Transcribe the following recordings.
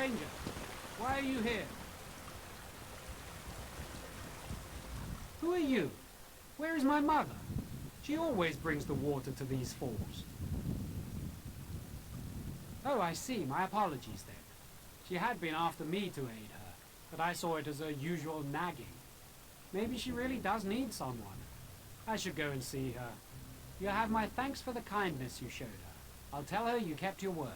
stranger. Why are you here? Who are you? Where is my mother? She always brings the water to these falls. Oh, I see. My apologies then. She had been after me to aid her, but I saw it as her usual nagging. Maybe she really does need someone. I should go and see her. You'll have my thanks for the kindness you showed her. I'll tell her you kept your word.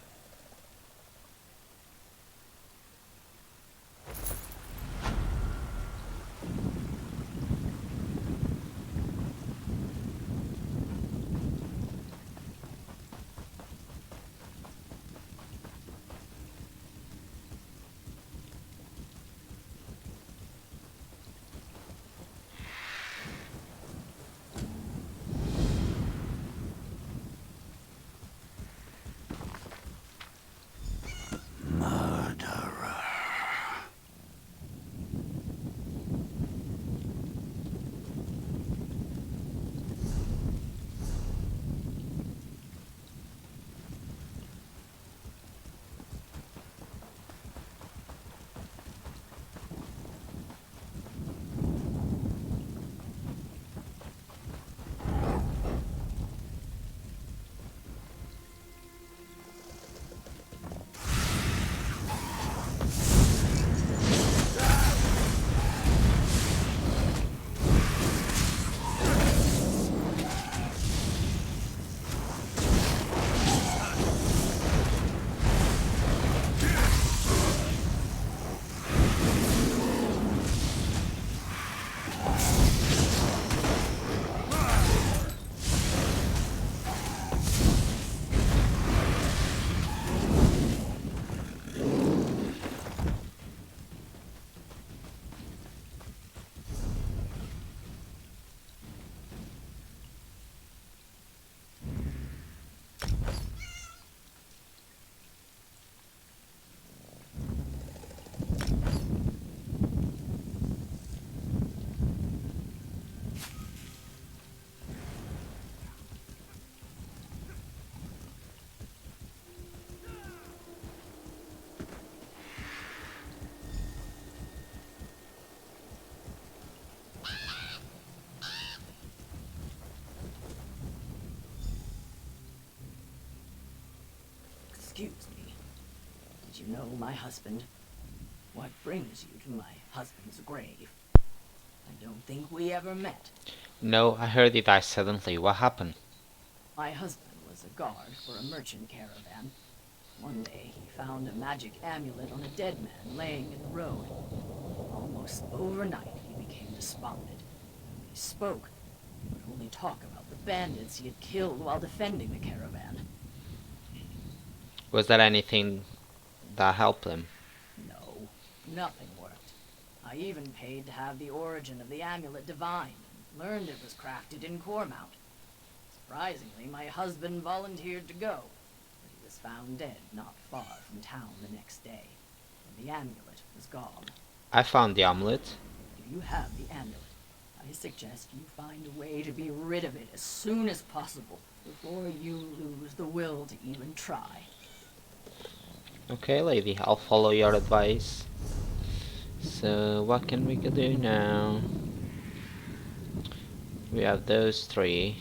Excuse me. Did you know my husband? What brings you to my husband's grave? I don't think we ever met. No, I heard he died suddenly. What happened? My husband was a guard for a merchant caravan. One day he found a magic amulet on a dead man laying in the road. Almost overnight he became despondent. When he spoke, he would only talk about the bandits he had killed while defending the caravan. Was there anything that helped him? No, nothing worked. I even paid to have the origin of the amulet divined, and learned it was crafted in Cormount. Surprisingly, my husband volunteered to go, but he was found dead not far from town the next day, and the amulet was gone. I found the amulet. If you have the amulet, I suggest you find a way to be rid of it as soon as possible, before you lose the will to even try. Okay, lady, I'll follow your advice. So, what can we do now? We have those three.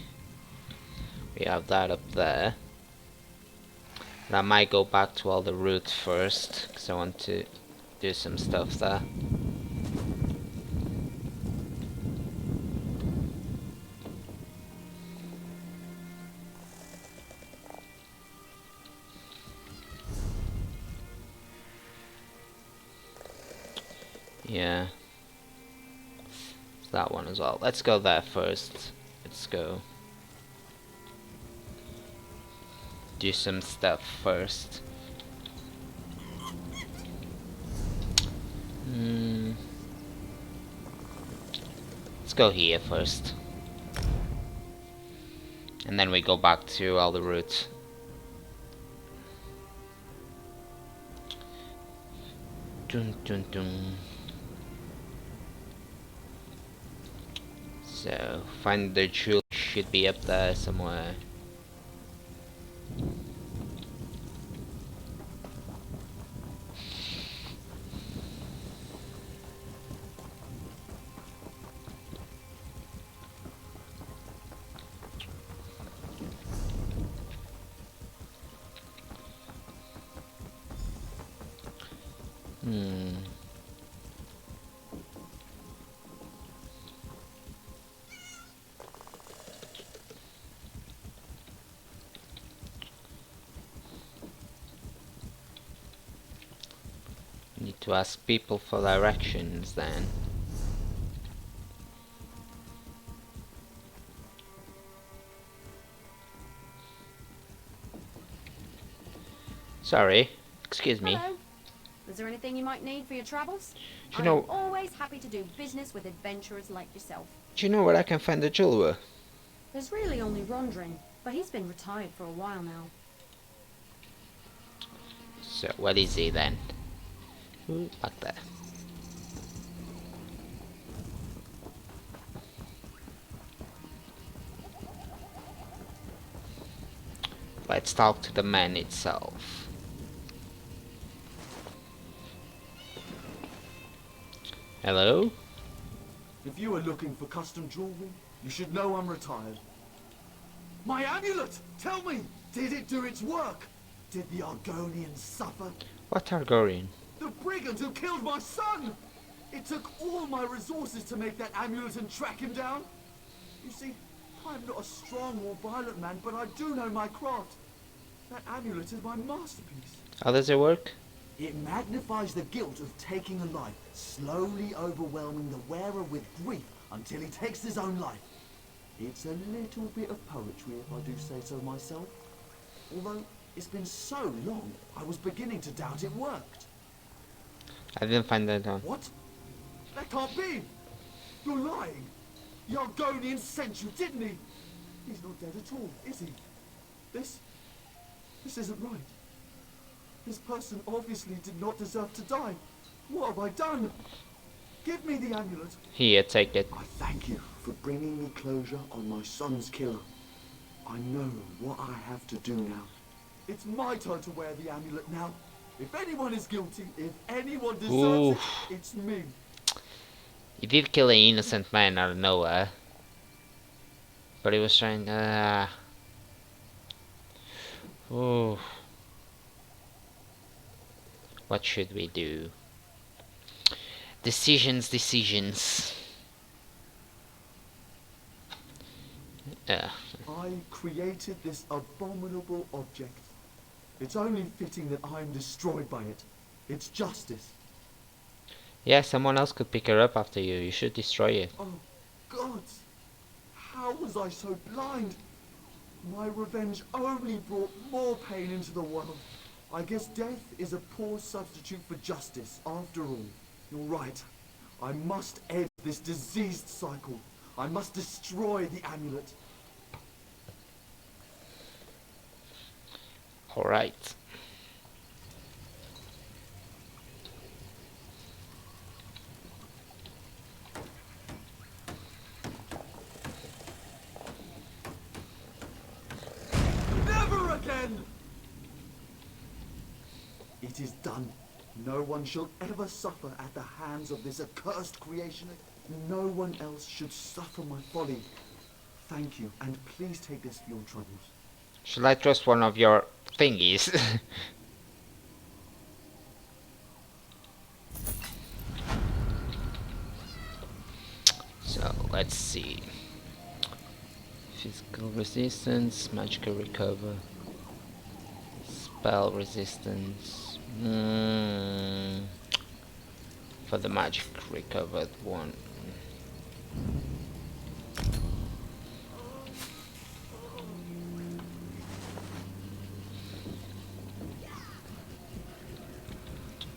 We have that up there. And I might go back to all the routes first, because I want to do some stuff there. Yeah. It's that one as well. Let's go there first. Let's go do some stuff first. Let's go here first. And then we go back to all the routes. Dun dun dun. So, find the jewel should be up there somewhere. Hmm. Need to ask people for directions then. Sorry, excuse me. Hello. Is there anything you might need for your travels? Do you I'm know? always happy to do business with adventurers like yourself. Do you know where I can find the jeweler? There's really only Rondrin, but he's been retired for a while now. So what is he then? Ooh, back there. Let's talk to the man itself. Hello? If you are looking for custom jewelry, you should know I'm retired. My amulet! Tell me! Did it do its work? Did the Argonians suffer? What Targaryen? The brigand who killed my son! It took all my resources to make that amulet and track him down. You see, I'm not a strong or violent man, but I do know my craft. That amulet is my masterpiece. How does it work? It magnifies the guilt of taking a life, slowly overwhelming the wearer with grief until he takes his own life. It's a little bit of poetry, if I do say so myself. Although it's been so long, I was beginning to doubt it worked. I didn't find that out. What? That can't be! You're lying! The Argonian sent you, didn't he? He's not dead at all, is he? This isn't right. This person obviously did not deserve to die. What have I done? Give me the amulet. Here, take it. I thank you for bringing me closure on my son's killer. I know what I have to do now. It's my turn to wear the amulet now. If anyone is guilty, if anyone deserves it, it's me. He did kill an innocent man out of nowhere. But he was trying Ooh. What should we do? Decisions. I created this abominable object. It's only fitting that I am destroyed by it. It's justice. Yeah, someone else could pick her up after you. You should destroy it. Oh, gods! How was I so blind? My revenge only brought more pain into the world. I guess death is a poor substitute for justice, after all. You're right. I must end this diseased cycle. I must destroy the amulet. Alright. Never again! It is done. No one shall ever suffer at the hands of this accursed creation. No one else should suffer my folly. Thank you, and please take this for your troubles. Should I trust one of your thingies? So, let's see. Physical resistance, magical recover, spell resistance. For the magic recovered one.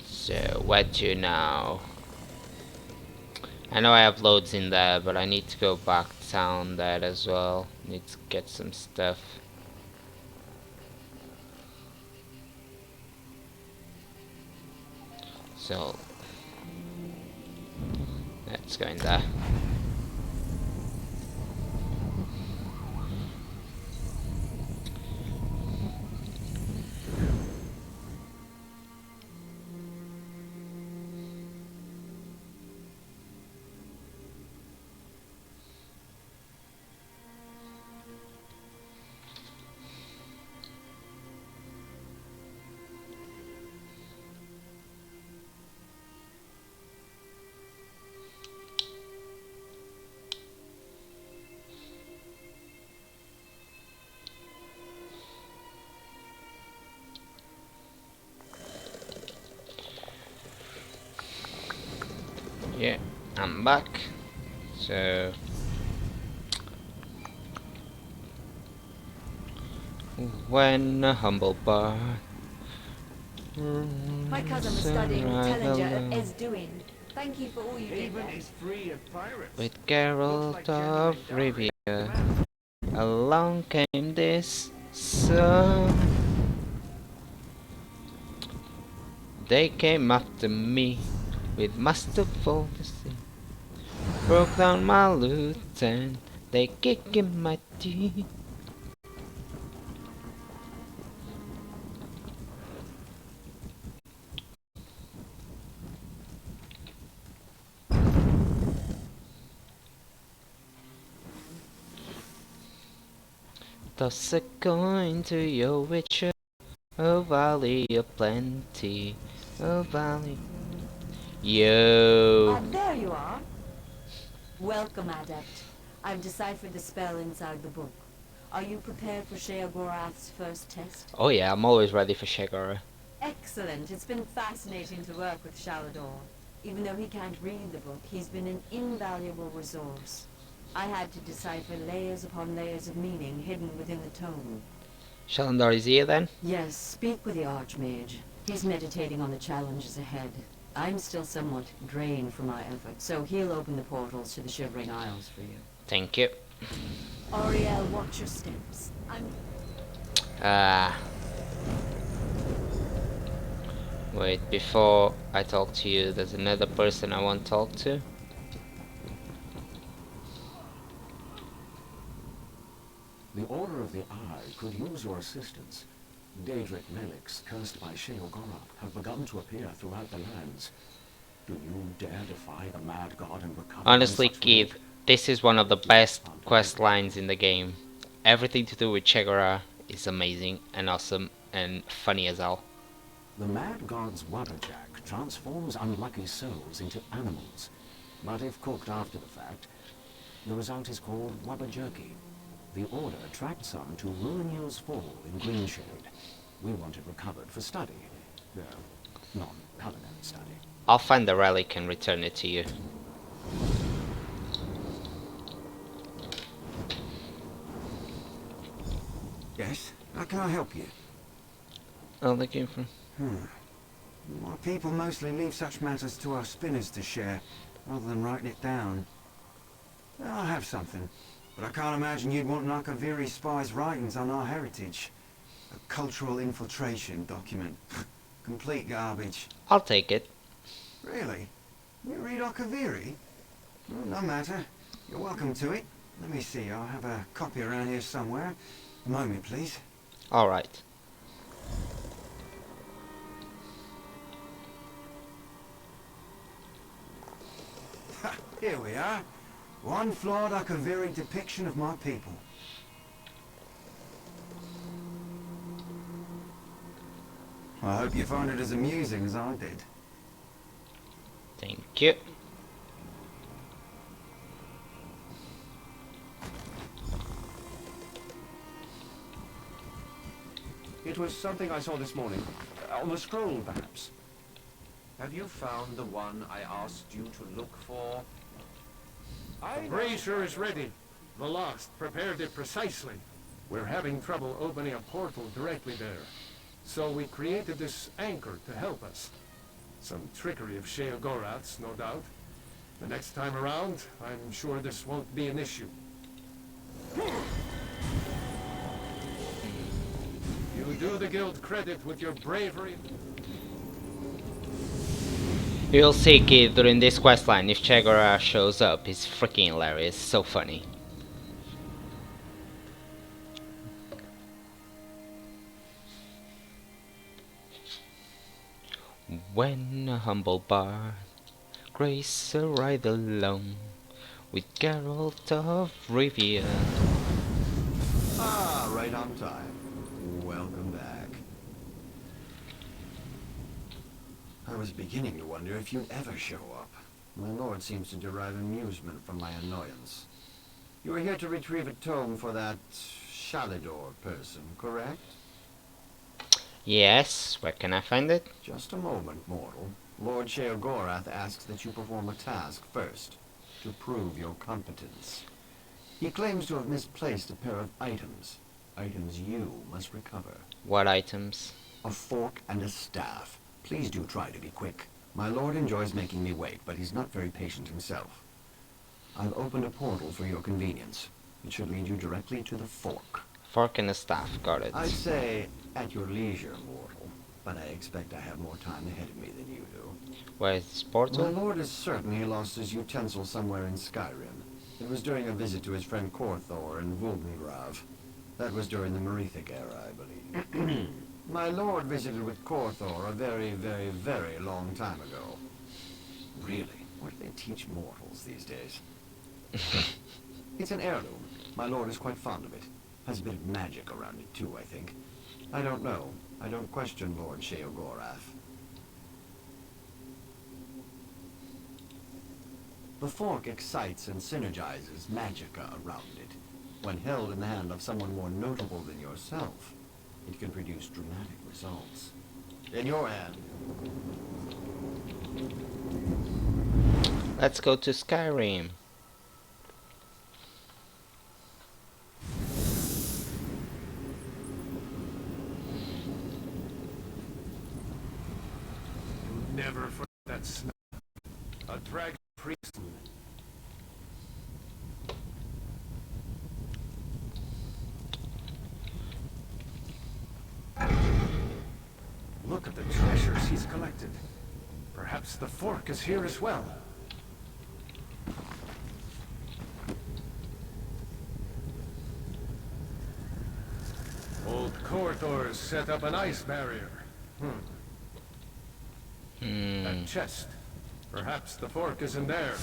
So, what do now? I know I have loads in there, but I need to go back down there as well. Need to get some stuff. So, let's go in there. I'm back. So when a humble bar My cousin was studying with Tellinger at Esduin. Thank you for all you did Haven there. is free of pirates. with Looks Geralt like of genuine dowry. Rivia, along came this song. They came after me with masterful deceit, broke down my loot and they kick in my teeth. Toss a coin to your witcher, a valley of plenty, a valley. Yo. Ah, there you are. Welcome, Adept. I've deciphered the spell inside the book. Are you prepared for Sheogorath's first test? Oh yeah, I'm always ready for Shegara. Excellent. It's been fascinating to work with Shalador. Even though he can't read the book, he's been an invaluable resource. I had to decipher layers upon layers of meaning hidden within the tome. Shalandar is here then? Yes, speak with the Archmage. He's meditating on the challenges ahead. I'm still somewhat drained from my efforts, so he'll open the portals to the Shivering Isles for you. Thank you. Ariel, watch your steps. Wait, before I talk to you, there's another person I want to talk to. The Order of the Eye could use your assistance. Daedric relics cursed by Sheogorath have begun to appear throughout the lands. Do you dare defy the mad god and recover? Honestly, Keith, this is one of the best quest lines in the game. Everything to do with Shegara is amazing and awesome and funny as hell. The mad god's Wabberjack transforms unlucky souls into animals. But if cooked after the fact, the result is called Wabberjerky. The Order tracked some to Ruinhill's Fall in Greenshade. We want it recovered for study. Non-culinary study. I'll find the relic and return it to you. Yes? How can I help you? Oh, looking for... My people mostly leave such matters to our spinners to share, rather than writing it down. I have something, but I can't imagine you'd want Nakaviri spies' writings on our heritage. A cultural infiltration document. Complete garbage. I'll take it. Really? You read Akaviri? Well, no matter. You're welcome to it. Let me see, I'll have a copy around here somewhere. A moment, please. Alright. Here we are. One flawed Akaviri depiction of my people. I hope you find it as amusing as I did. Thank you. It was something I saw this morning. On the scroll, perhaps. Have you found the one I asked you to look for? The brazier is ready. The Lost prepared it precisely. We're having trouble opening a portal directly there. So we created this anchor to help us. Some trickery of Sheogorath's, no doubt. The next time around, I'm sure this won't be an issue. You do the guild credit with your bravery. You'll see, Keith, during this questline, if Shegara shows up, he's freaking hilarious. So funny. When a humble bard grace a ride alone with Geralt of Rivia. Ah, right on time. Welcome back. I was beginning to wonder if you'd ever show up. My lord seems to derive amusement from my annoyance. You were here to retrieve a tome for that Shalador person, correct? Yes, where can I find it? Just a moment, mortal. Lord Sheogorath asks that you perform a task first. to prove your competence. He claims to have misplaced a pair of items. Items you must recover. What items? A fork and a staff. Please do try to be quick. My lord enjoys making me wait, but he's not very patient himself. I've opened a portal for your convenience. It should lead you directly to the fork. Fork and a staff, got it. I'd say at your leisure, mortal, but I expect I have more time ahead of me than you do. Where is this My portal? lord is certain he lost his utensil somewhere in Skyrim. It was during a visit to his friend Korthor in Vulgengrav. That was during the Merethic era, I believe. My lord visited with Korthor a very, very, very long time ago. Really? What do they teach mortals these days? It's an heirloom. My lord is quite fond of it. Has a bit of magic around it, too, I think. I don't know. I don't question Lord Sheogorath. The fork excites and synergizes magicka around it. When held in the hand of someone more notable than yourself, it can produce dramatic results. In your hand. Let's go to Skyrim. You'll never forget that smell. A dragon priest. Look at the treasures he's collected. Perhaps the fork is here as well. Old Korthor's set up an ice barrier. That chest. Perhaps the fork is in there.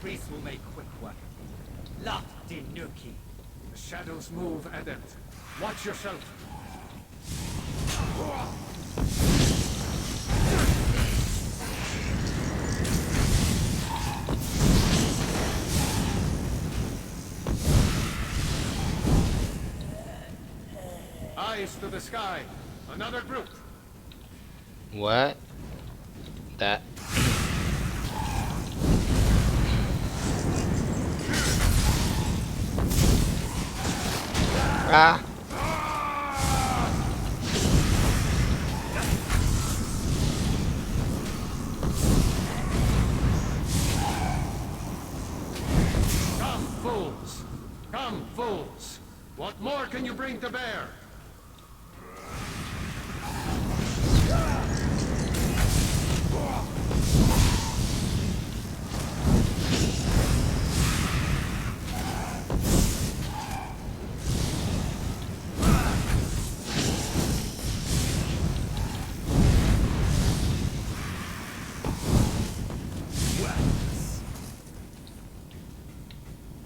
Priest will make quick work. Lot Dinuki. The shadows move, Adept. Watch yourself. Eyes to the sky. Another group. What? That. Ah. Come, fools. Come, fools. What more can you bring to bear?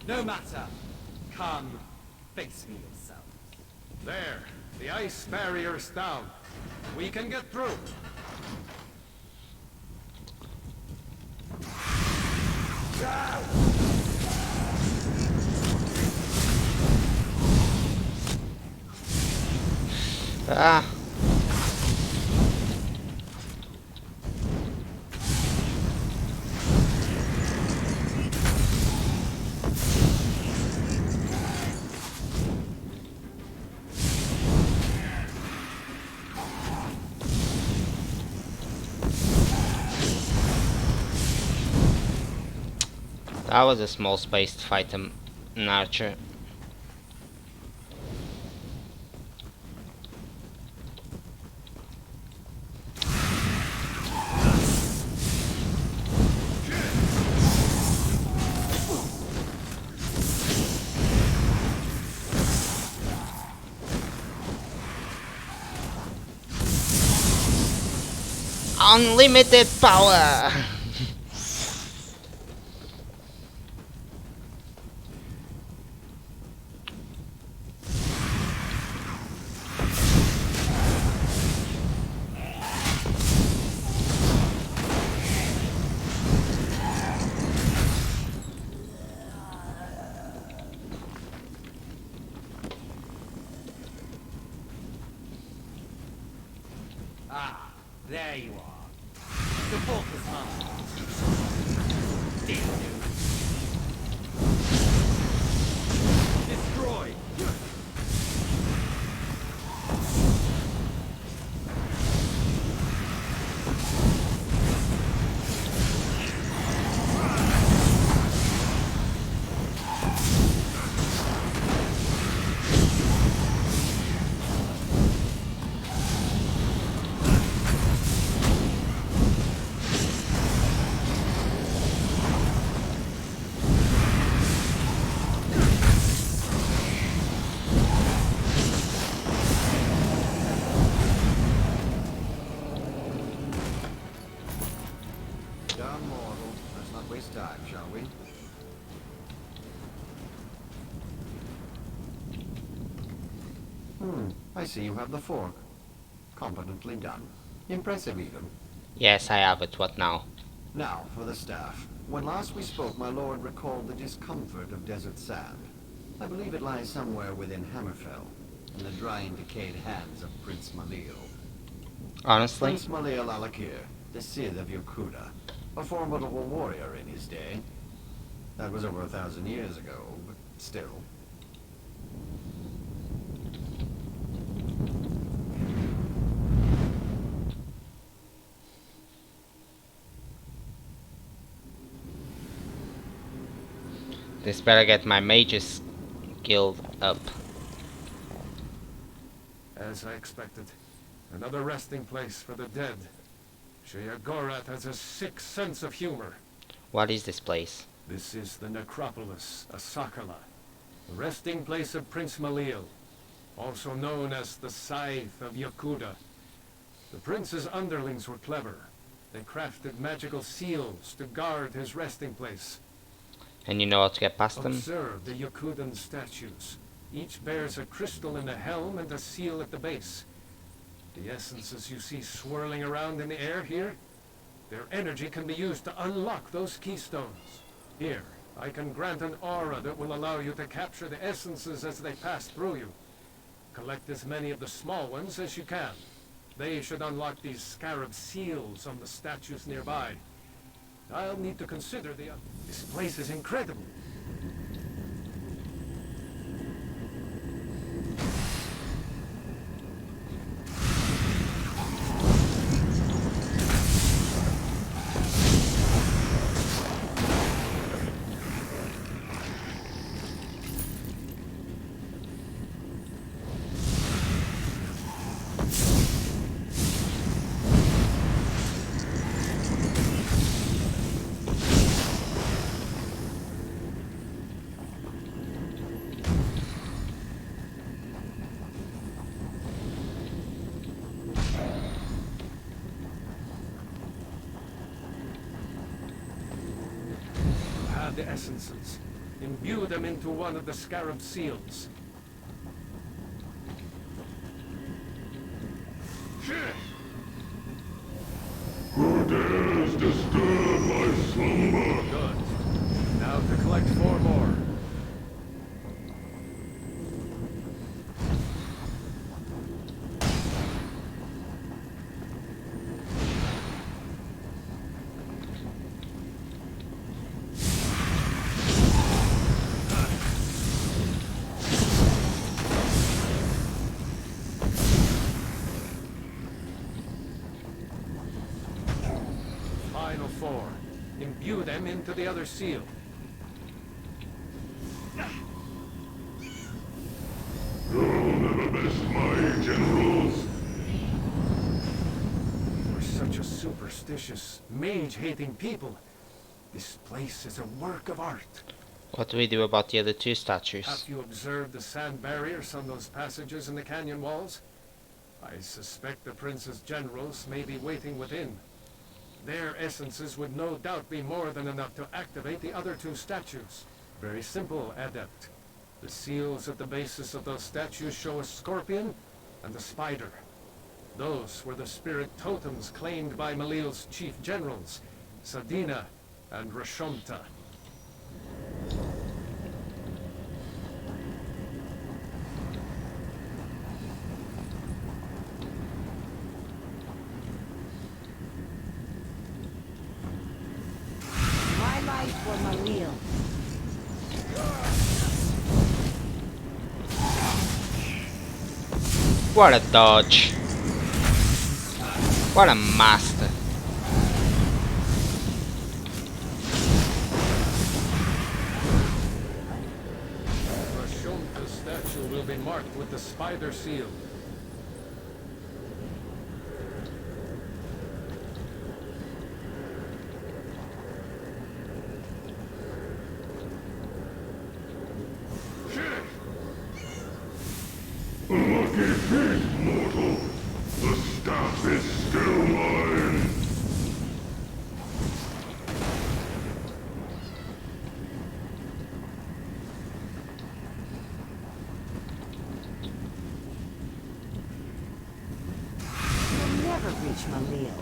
No matter. Come, face me yourself. There. The ice barrier's down. We can get through. Ah. That was a small space to fight an archer. Unlimited power! Ah, there you are. The vault is mine. Deal, destroy! Done, mortal. Let's not waste time, shall we? I see you have the fork. Competently done. Impressive, even. Yes, I have it. What now? Now, for the staff. When last we spoke, my lord recalled the discomfort of desert sand. I believe it lies somewhere within Hammerfell, in the dry and decayed hands of Prince Malil. Honestly? Prince Malil Alakir, the Sith of Yokuda, a formidable warrior in his day. That was over 1,000 years ago, but still. This better get my mages guild up. As I expected. Another resting place for the dead. Sheogorath has a sick sense of humor. What is this place? This is the necropolis, Asakala, the resting place of Prince Malil, also known as the Scythe of Yokuda. The prince's underlings were clever. They crafted magical seals to guard his resting place. And you know how to get past them? Observe the Yokudan statues. Each bears a crystal in the helm and a seal at the base. The essences you see swirling around in the air here, their energy can be used to unlock those keystones. Here, I can grant an aura that will allow you to capture the essences as they pass through you. Collect as many of the small ones as you can. They should unlock these scarab seals on the statues nearby. I'll need to consider the... This place is incredible. The essences. Imbue them into one of the scarab seals. Who dares disturb my slumber? Good. Now to collect 4 more. Final 4. Imbue them into the other seal. You'll never best my generals. We're such a superstitious, mage-hating people. This place is a work of art. What do we do about the other 2 statues? Have you observed the sand barriers on those passages in the canyon walls? I suspect the prince's generals may be waiting within. Their essences would no doubt be more than enough to activate the other 2 statues. Very simple, Adept. The seals at the bases of those statues show a scorpion and a spider. Those were the spirit totems claimed by Malil's chief generals, Sadina and Rashomta. What a dodge. What a master. The statue will be marked with the spider seal. Lucky feet, mortal. The staff is still mine. You'll never reach Malil.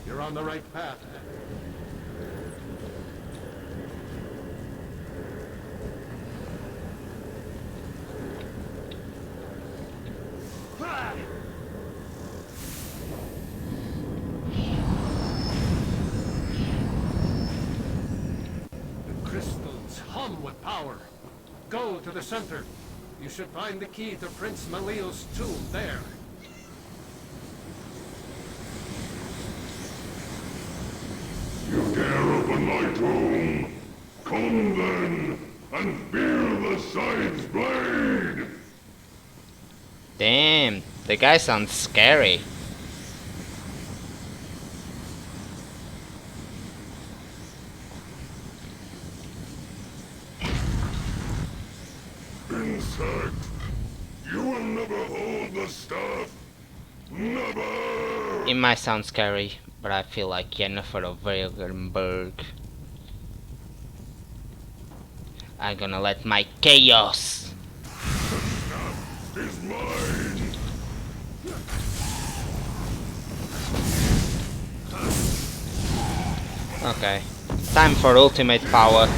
You're on the right path. The crystals hum with power. Go to the center. You should find the key to Prince Malil's tomb there. You dare open my tomb? Come then, and feel the side's blade! Damn, the guy sounds scary. Insect, you will never hold the staff. Never! It might sound scary, but I feel like Jennifer of Wegenberg. I'm gonna let my chaos. The staff is mine! Okay, time for ultimate power.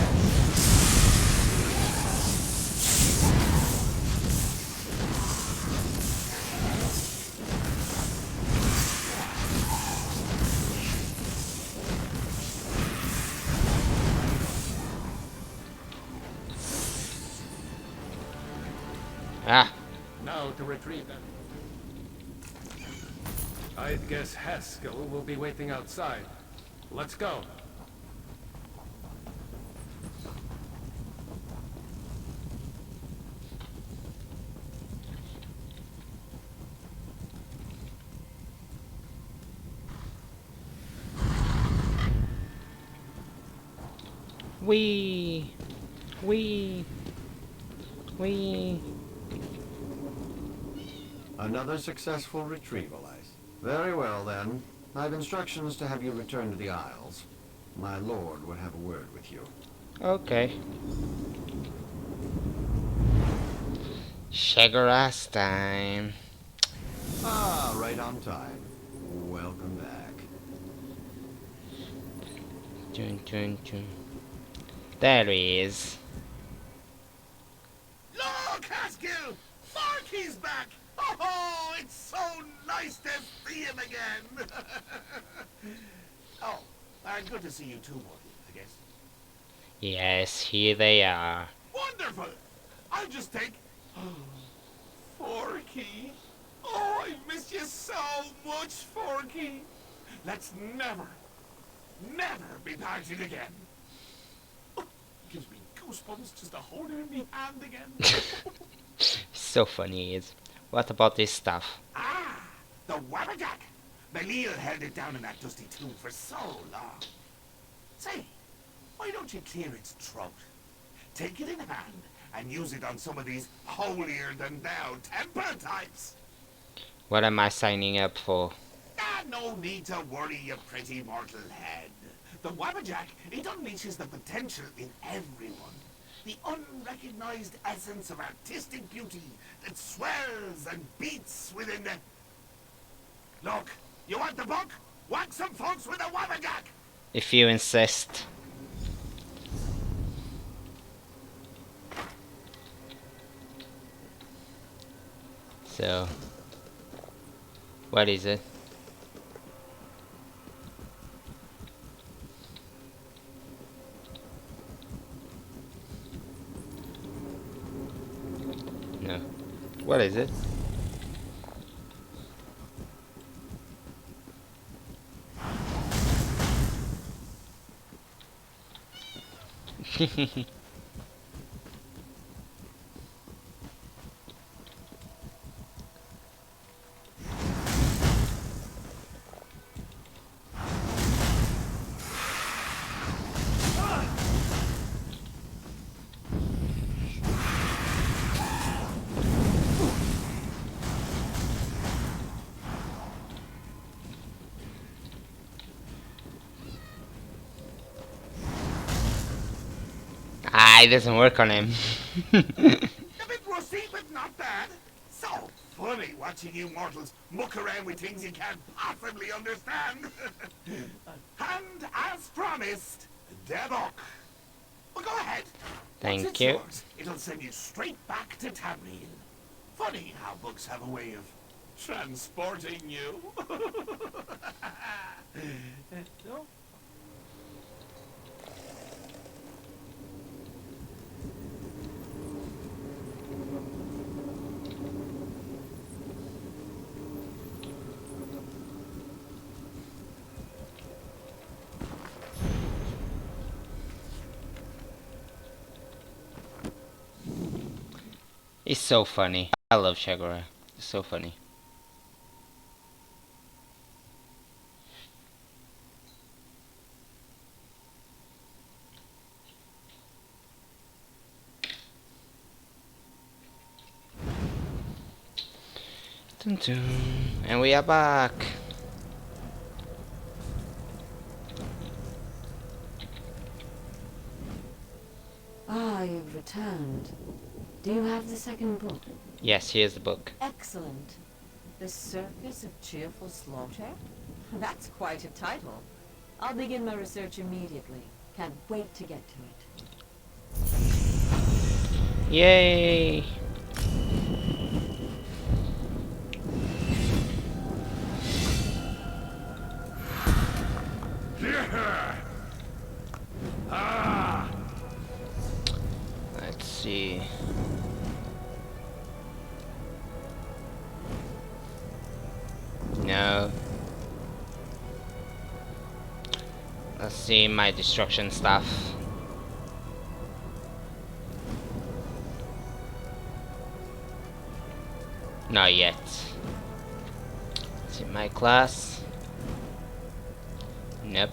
Ah, Now to retrieve them. I'd guess Haskell will be waiting outside. Let's go. wee. Another successful retrieval, Ice. Very well, then. I've instructions to have you return to the Isles. My lord would have a word with you. Okay. Shagara's time. Ah, right on time. Welcome back. Dun, dun, dun. There he is. Look, Haskell! Farkey's back! Oh, it's so nice to see him again! Oh, good to see you too, Morty, I guess. Yes, here they are. Wonderful! I'll just take... Forky! Oh, I miss you so much, Forky! Let's never be parted again. Oh, gives me goosebumps just to hold him in my hand again. So funny he is. What about this stuff? Ah, the Wabberjack! Malil held it down in that dusty tomb for so long. Say, why don't you clear its throat? Take it in hand and use it on some of these holier-than-thou temple types. What am I signing up for? Ah, no need to worry, you pretty mortal head. The Wabberjack, it unleashes the potential in everyone. The unrecognized essence of artistic beauty that swells and beats within the... Look, you want the book? Whack some folks with a Wabberjack! If you insist. So, what is it? No. What is it? Ah, it doesn't work on him. A bit rusty, but not bad. So funny watching you mortals muck around with things you can't possibly understand. And as promised, the book. Well, go ahead. Once Thank it's you. yours, it'll send you straight back to Tamriel. Funny how books have a way of transporting you. No? It's so funny. I love Shagora. It's so funny. Dun dun. And we are back. Ah, you've returned. Do you have the second book? Yes, here's the book. Excellent. The Circus of Cheerful Slaughter? That's quite a title. I'll begin my research immediately. Can't wait to get to it. Yay! Yeah. Ah. Let's see. No. Let's see my destruction stuff. Not yet. Let's see my class. Nope.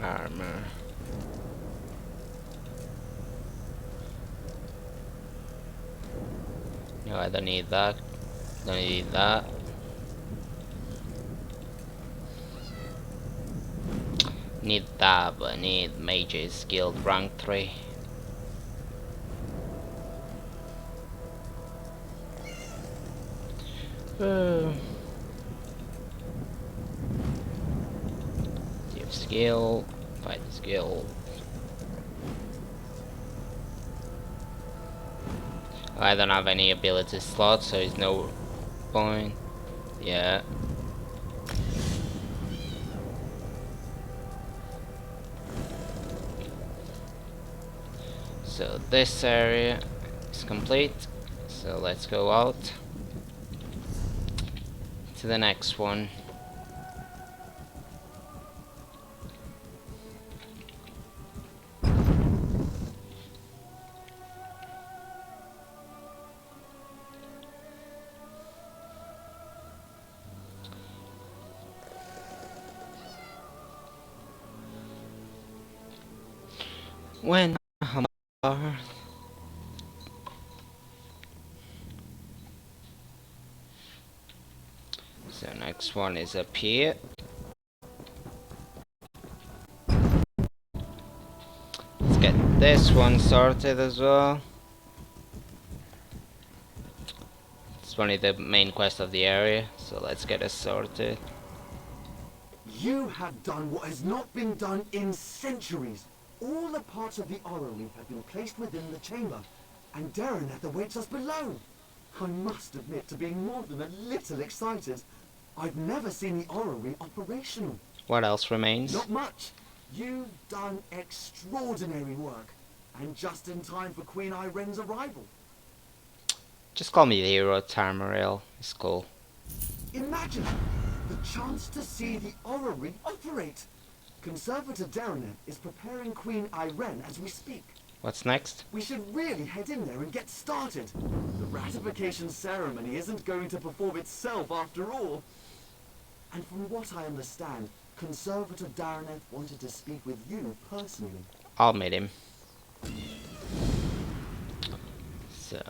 Armor. No, I don't need that. Don't need that. Need that, but I need Mage's Guild rank 3. Give skill, fight skill. I don't have any ability slots, so it's no point. Yeah. So this area is complete. So let's go out to the next one. When so next one is up here. Let's get this one sorted as well. probably the main quest of the area, so let's get us sorted. You have done what has not been done in centuries. All the parts of the orrery have been placed within the chamber, and Darreneth awaits us below. I must admit to being more than a little excited. I've never seen the orrery operational. What else remains? Not much. You've done extraordinary work, and just in time for Queen Irene's arrival. Just call me the hero, Tamariel. It's cool. Imagine the chance to see the orrery operate. Conservator Darreneth is preparing Queen Irene as we speak. What's next? We should really head in there and get started. The ratification ceremony isn't going to perform itself after all. And from what I understand, Conservator Darreneth wanted to speak with you personally. I'll meet him. So.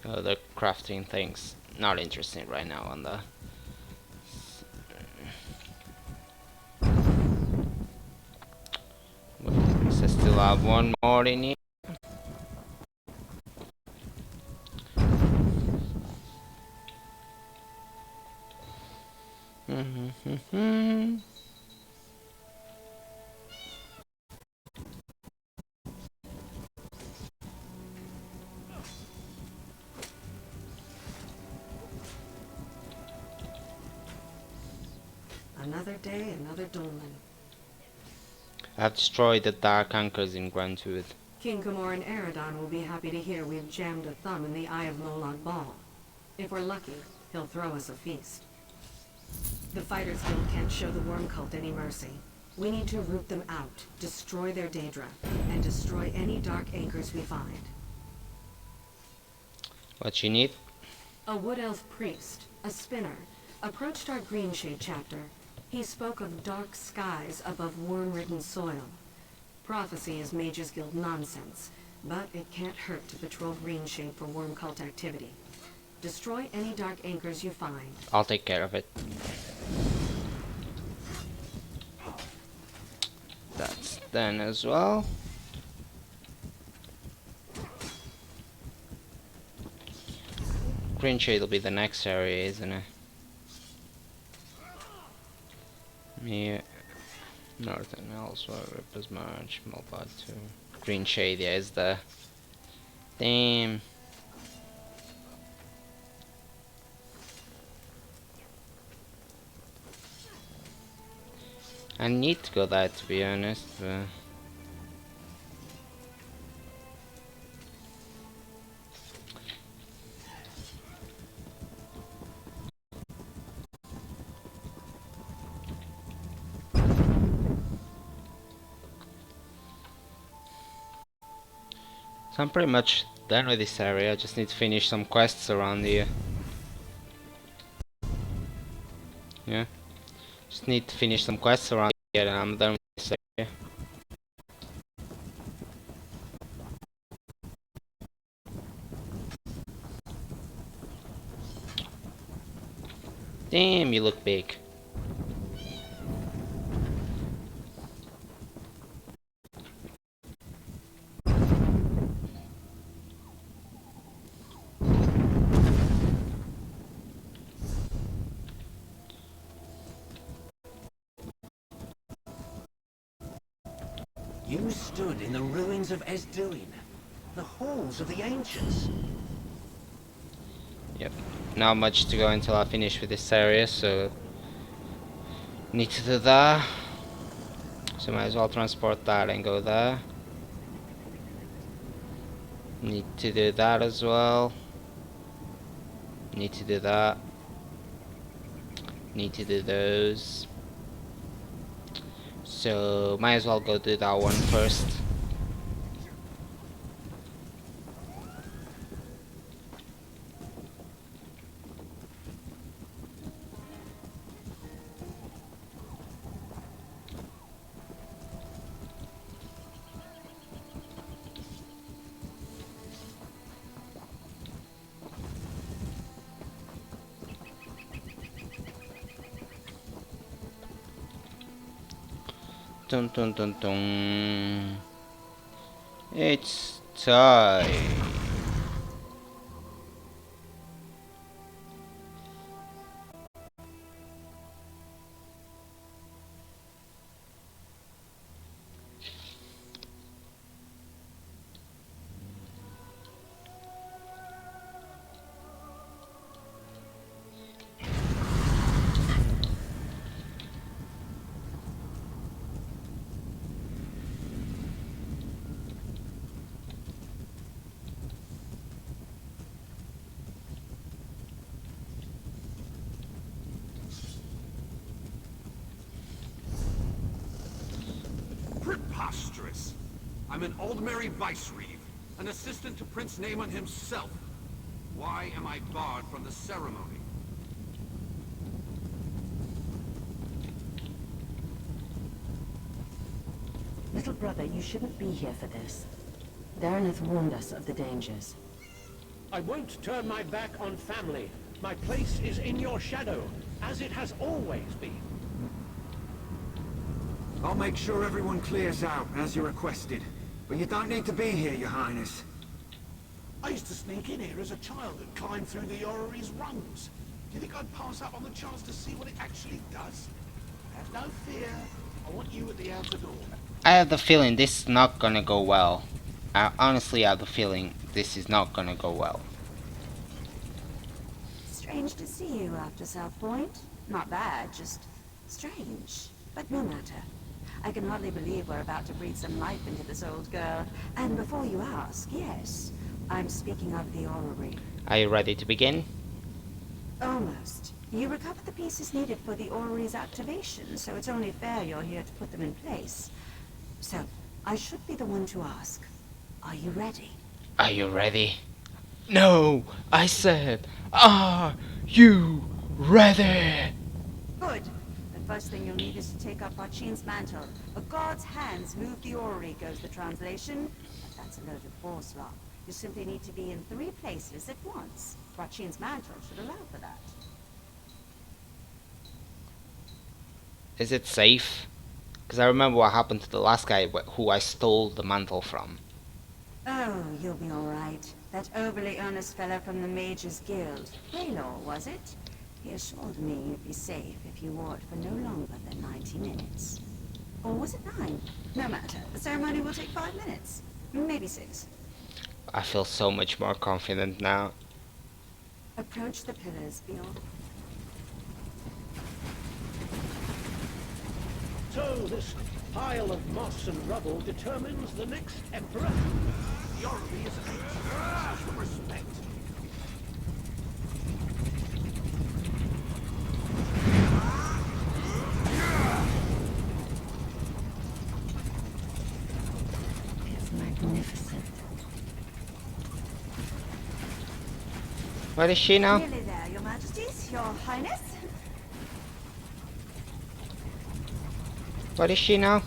Oh, the crafting things. Not interesting right now on the... I still have one more in here. Another day, another dolmen. I've destroyed the dark anchors in Grantwood. King Camor and Eredon will be happy to hear we've jammed a thumb in the eye of Molag Bal. If we're lucky, he'll throw us a feast. The Fighters Guild can't show the Worm Cult any mercy. We need to root them out, destroy their Daedra, and destroy any dark anchors we find. What you need? A Wood Elf priest, a spinner, approached our Greenshade chapter. He spoke of dark skies above worm-ridden soil. Prophecy is Mages Guild nonsense, but it can't hurt to patrol Greenshade for worm cult activity. Destroy any dark anchors you find. I'll take care of it. That's done as well. Green Shade will be the next area, isn't it? Yeah. Northern Elsewhere, Rippers March, Mulbot 2. Green Shade, yeah, is the... Damn. I need to go there, to be honest, but... So I'm pretty much done with this area. I just need to finish some quests around here. Yeah. Just need to finish some quests around here and I'm done with this area. Damn, you look big. You stood in the ruins of Esduin, the halls of the ancients. Yep. Not much to go until I finish with this area, so need to do that. So might as well transport that and go there. Need to do that as well. Need to do that. Need to do those. So might as well go do that one first. Dun dun dun dun. It's time. Preposterous. I'm an Aldmeri vice-reeve, an assistant to Prince Naaman himself. Why am I barred from the ceremony? Little brother, you shouldn't be here for this. Dareneth warned us of the dangers. I won't turn my back on family. My place is in your shadow, as it has always been. I'll make sure everyone clears out, as you requested. But you don't need to be here, Your Highness. I used to sneak in here as a child and climb through the orrery's rungs. Do you think I'd pass up on the chance to see what it actually does? Have no fear. I want you at the outer door. I have the feeling this is not gonna go well. I honestly have the feeling this is not gonna go well. Strange to see you after South Point. Not bad, just strange. But no matter. I can hardly believe we're about to breathe some life into this old girl. And before you ask, yes, I'm speaking of the orrery. Are you ready to begin? Almost. You recovered the pieces needed for the orrery's activation, so it's only fair you're here to put them in place. So, I should be the one to ask. Are you ready? Are you ready? No, I said, are you ready? Good. The first thing you'll need is to take up Rachin's mantle. A god's hands move the orrery, goes the translation. But that's a load of force rock. You simply need to be in 3 places at once. Rachin's mantle should allow for that. Is it safe? Because I remember what happened to the last guy who I stole the mantle from. Oh, you'll be alright. That overly earnest fellow from the Mages Guild. Raylor, was it? He assured me you'd be safe if you wore it for no longer than 90 minutes. Or was it 9? No matter. The ceremony will take 5 minutes. Maybe 6. I feel so much more confident now. Approach the pillars beyond. So this pile of moss and rubble determines the next emperor. The orrery is an ancient for respect. It's magnificent. Where is she now? Nearly there, Your Majesties, Your Highness. Where is she now?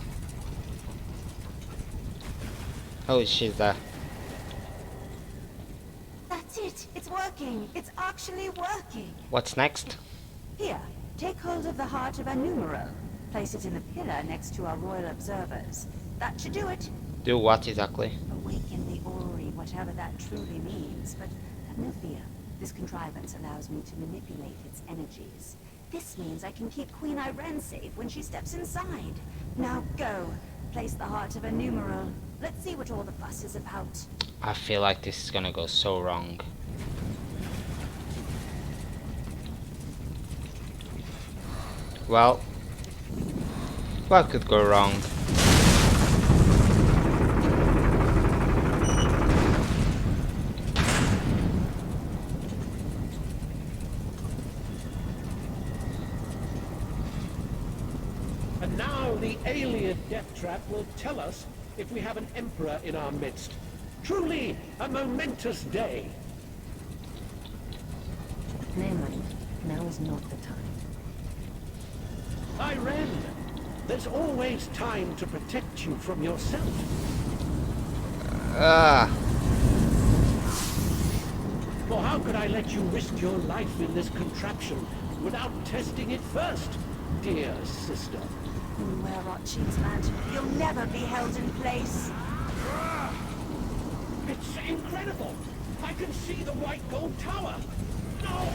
Oh, she's there. That's it. It's working. It's actually working. What's next? Here, take hold of the heart of a numeral. Place it in the pillar next to our royal observers. That should do it. Do what exactly? Awaken the orrery, whatever that truly means. But have no fear. This contrivance allows me to manipulate its energies. This means I can keep Queen Irene safe when she steps inside. Now go. Place the heart of a numeral. Let's see what all the fuss is about. I feel like this is gonna go so wrong. Well, what could go wrong? And now the alien death trap will tell us if we have an emperor in our midst. Truly a momentous day. Naaman, now is not the time. Irene, there's always time to protect you from yourself. For how could I let you risk your life in this contraption without testing it first, dear sister? Wear Rachin's mantle. You'll never be held in place. It's incredible! I can see the white gold tower! No!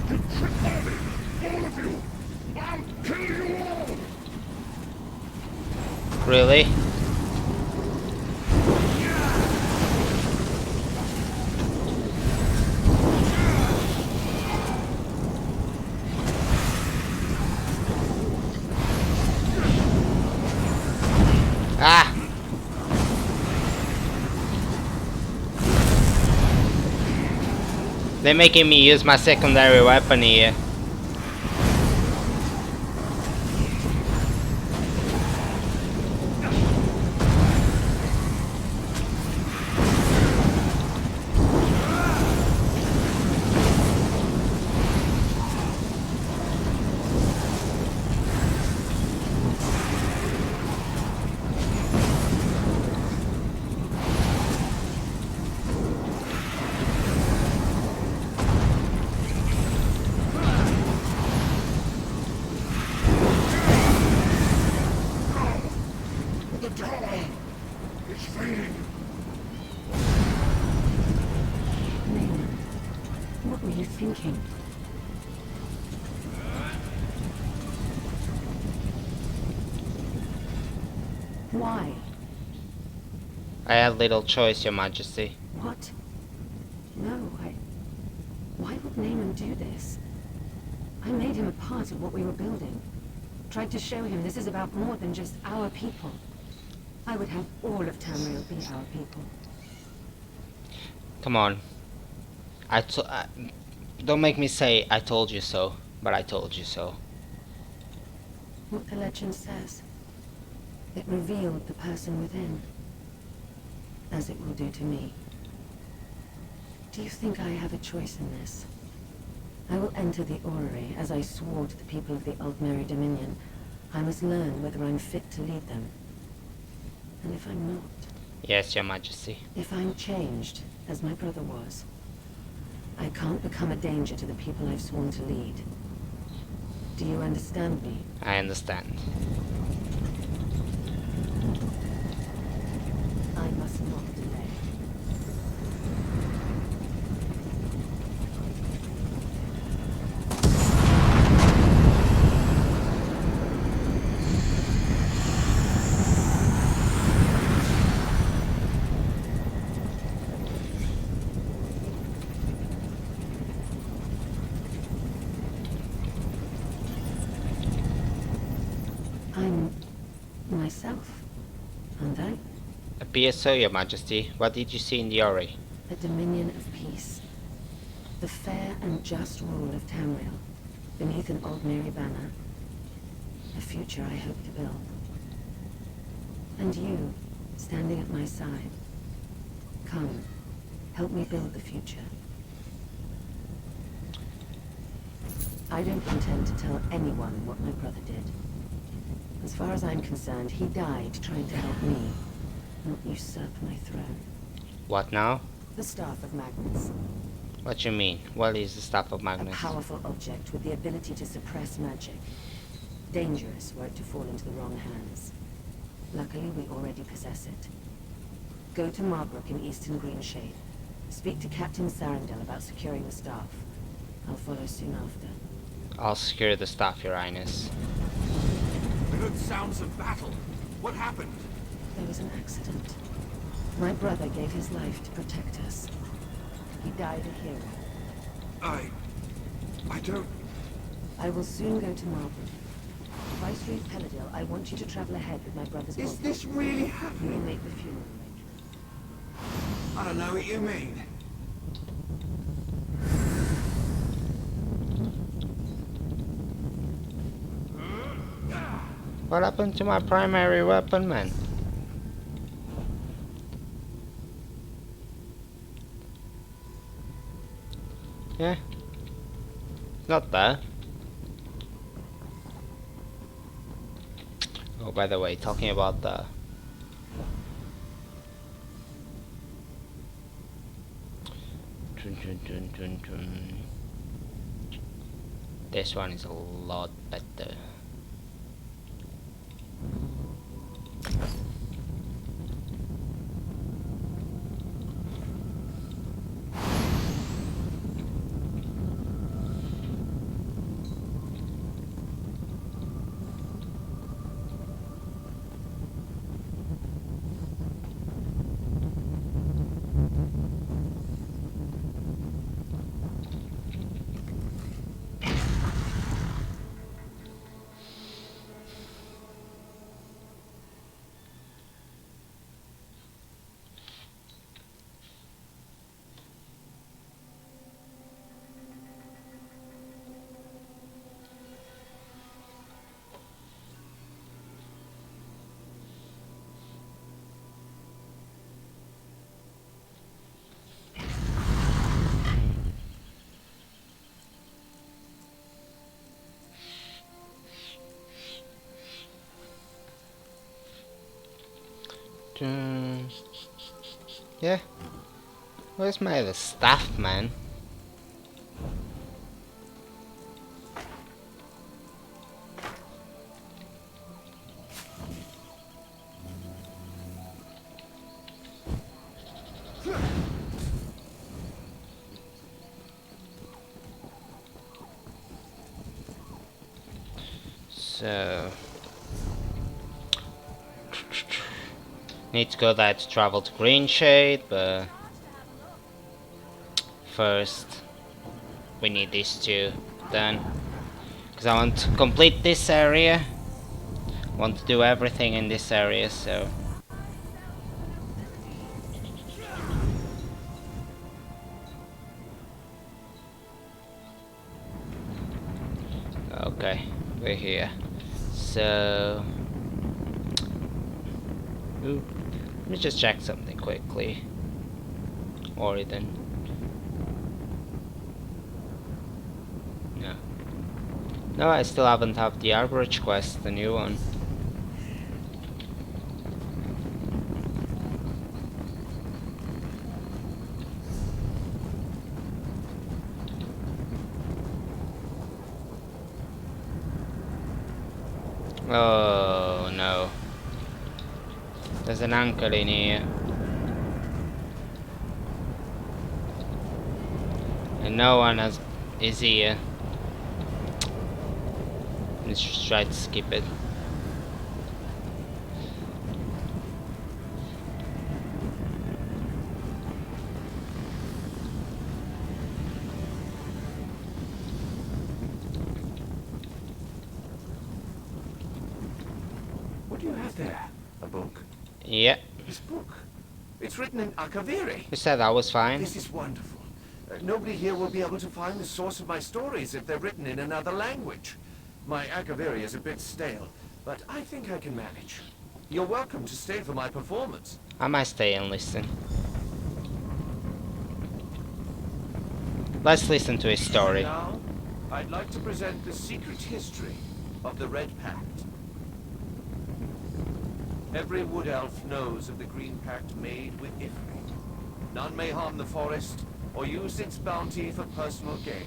You tricked me! All of you! I'll kill you all! Really? Ah! They're making me use my secondary weapon here. Why? I had little choice, Your Majesty. What? No, Why would Naaman do this? I made him a part of what we were building. Tried to show him this is about more than just our people. I would have all of Tamriel be our people. Come on. Don't make me say I told you so, but I told you so. What the legend says. It revealed the person within. As it will do to me. Do you think I have a choice in this? I will enter the orrery as I swore to the people of the Aldmeri Dominion. I must learn whether I'm fit to lead them. And if I'm not... Yes, Your Majesty. If I'm changed, as my brother was, I can't become a danger to the people I've sworn to lead. Do you understand me? I understand. I must not delay. I'm myself, aren't I? Appears so, Your Majesty. What did you see in the Ori? A dominion of peace. The fair and just rule of Tamriel, beneath an Aldmeri banner. A future I hope to build. And you, standing at my side. Come, help me build the future. I don't intend to tell anyone what my brother did. As far as I'm concerned, he died trying to help me, not usurp my throne. What now? The Staff of Magnus. What you mean? What is the Staff of A Magnus? powerful object with the ability to suppress magic. Dangerous were it to fall into the wrong hands. Luckily, we already possess it. Go to Marbrook in Eastern Greenshade. Speak to Captain Sarandel about securing the staff. I'll follow soon after. I'll secure the staff, Your Highness. I heard sounds of battle. What happened? There was an accident. My brother gave his life to protect us. He died a hero. I don't... I will soon go to Marbrook. Viceroy Peladil, I want you to travel ahead with my brother's body. Is this really You will happening? make the funeral arrangements. I don't know what you mean. What happened to my primary weapon, man? Yeah. Not there. Oh, by the way, talking about the... This one is a lot better. Yeah. Where's my other staff, man? So Need to go there to travel to Green Shade, but first we need these two done. Because I want to complete this area. I want to do everything in this area, so... Okay, we're here. So... Ooh. Let me just check something quickly. Oriden. No. No, I still haven't have the Arborage quest, the new one. Oh no. There's an anchor in here. And no one is here. Let's just try to skip it. What do you have there? A book? Yeah. This book? It's written in Akaviri. You said that was fine. This is wonderful. Nobody here will be able to find the source of my stories if they're written in another language. My Akaviri is a bit stale, but I think I can manage. You're welcome to stay for my performance. I might stay and listen. Let's listen to his story. Now, I'd like to present the secret history of the Red Pact. Every Wood Elf knows of the Green Pact made with Ifrit. None may harm the forest or use its bounty for personal gain.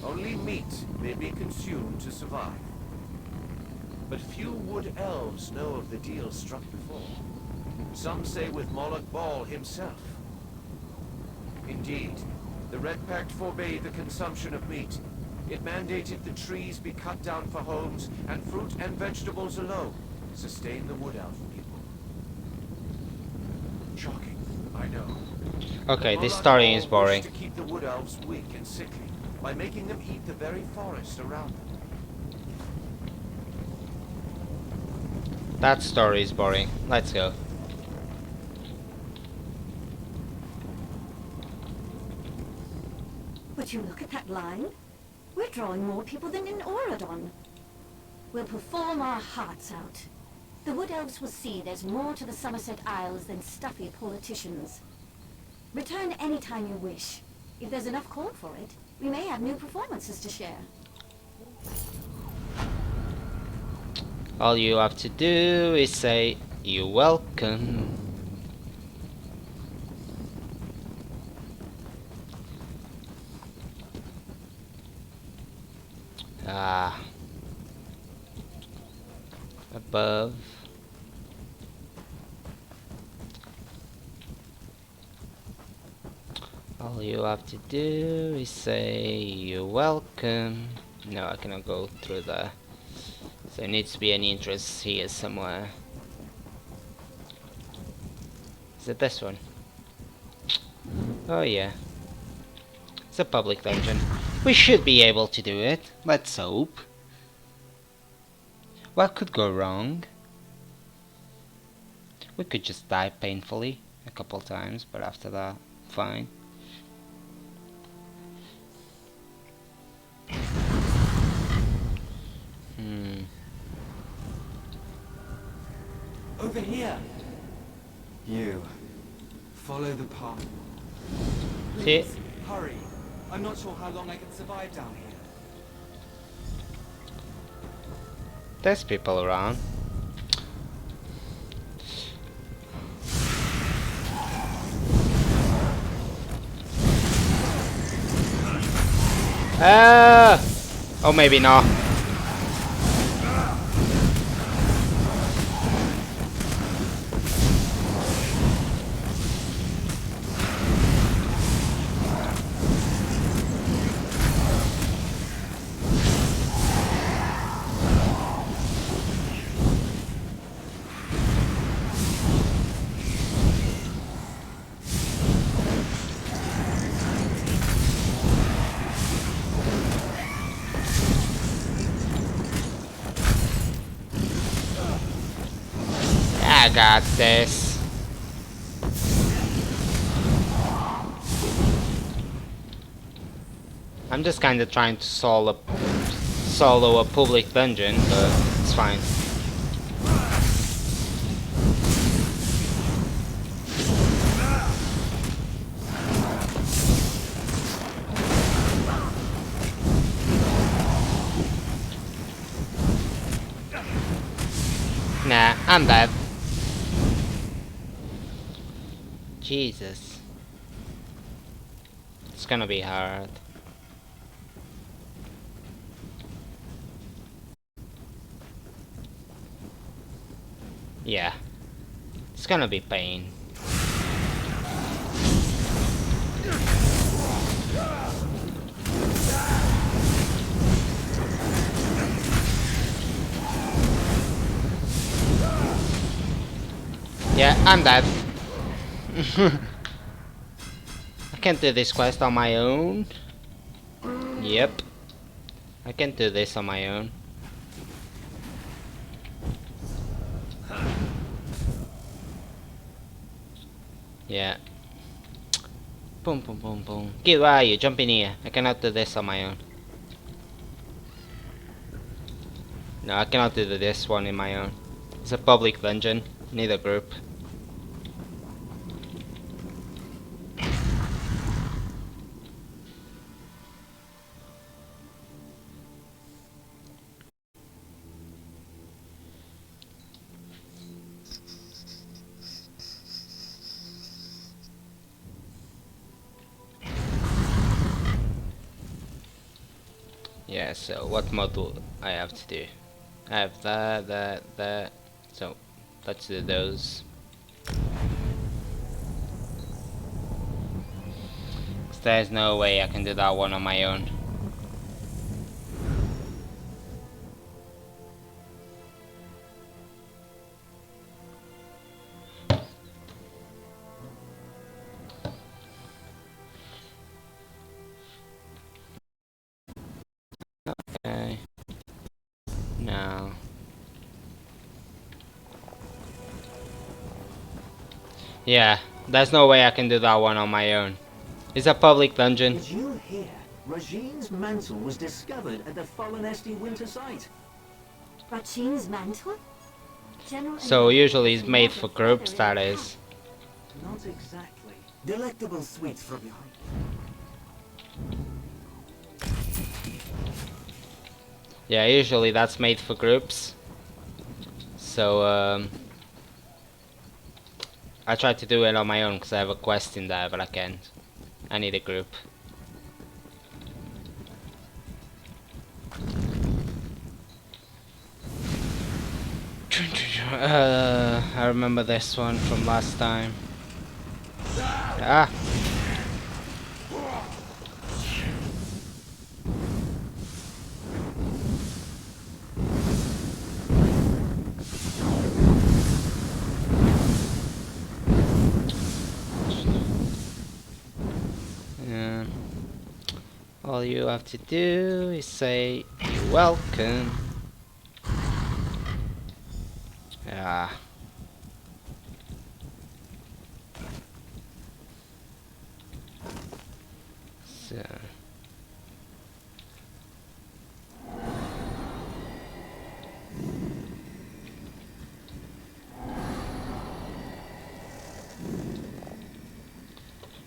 Only meat may be consumed to survive. But few Wood Elves know of the deal struck before. Some say with Moloch Ball himself. Indeed, the Red Pact forbade the consumption of meat. It mandated the trees be cut down for homes, and fruit and vegetables alone sustain the Wood Elf people. Shocking, I know. Okay, this Moloch story is Ball boring. wished to keep the Wood Elves weak and sickly by making them eat the very forest around them. That story is boring. Let's go. Would you look at that line? We're drawing more people than in Auradon. We'll perform our hearts out. The Wood Elves will see there's more to the Somerset Isles than stuffy politicians. Return any time you wish. If there's enough call for it, we may have new performances to share. All you have to do is say, "You're welcome." Above. All you have to do is say, "You're welcome." No, I cannot go through there. So there needs to be an entrance here somewhere. Is it this one? Oh yeah. It's a public dungeon. We should be able to do it. Let's hope. What could go wrong? We could just die painfully a couple times, but after that, fine. Over here. You. Follow the path. Please, hurry. I'm not sure how long I can survive down here. There's people around. Oh, maybe not. I got this. I'm just kinda trying to solo a public dungeon, but it's fine. Nah, I'm dead. Jesus. It's gonna be hard. Yeah. It's gonna be pain. Yeah, I'm dead. I can't do this quest on my own. Yep. I can't do this on my own. Yeah. Boom, boom, boom, boom. Kid, where are you? Jump in here. I cannot do this on my own. No, I cannot do this one in my own. It's a public dungeon. Need a group. Yeah, so what mod do I have to do? I have that. So, let's do those. 'Cause there's no way I can do that one on my own. Okay. No. Yeah, there's no way I can do that one on my own. It's a public dungeon. Did you hear? Regine's mantle was discovered at the fallen Esti winter site. Rachine's mantle? General So usually it's made for groups, that is. Not exactly. Delectable sweets from behind. Yeah, usually that's made for groups. So, I tried to do it on my own because I have a quest in there, but I can't. I need a group. I remember this one from last time. Ah! Yeah. All you have to do is say, "You're welcome." Yeah. So.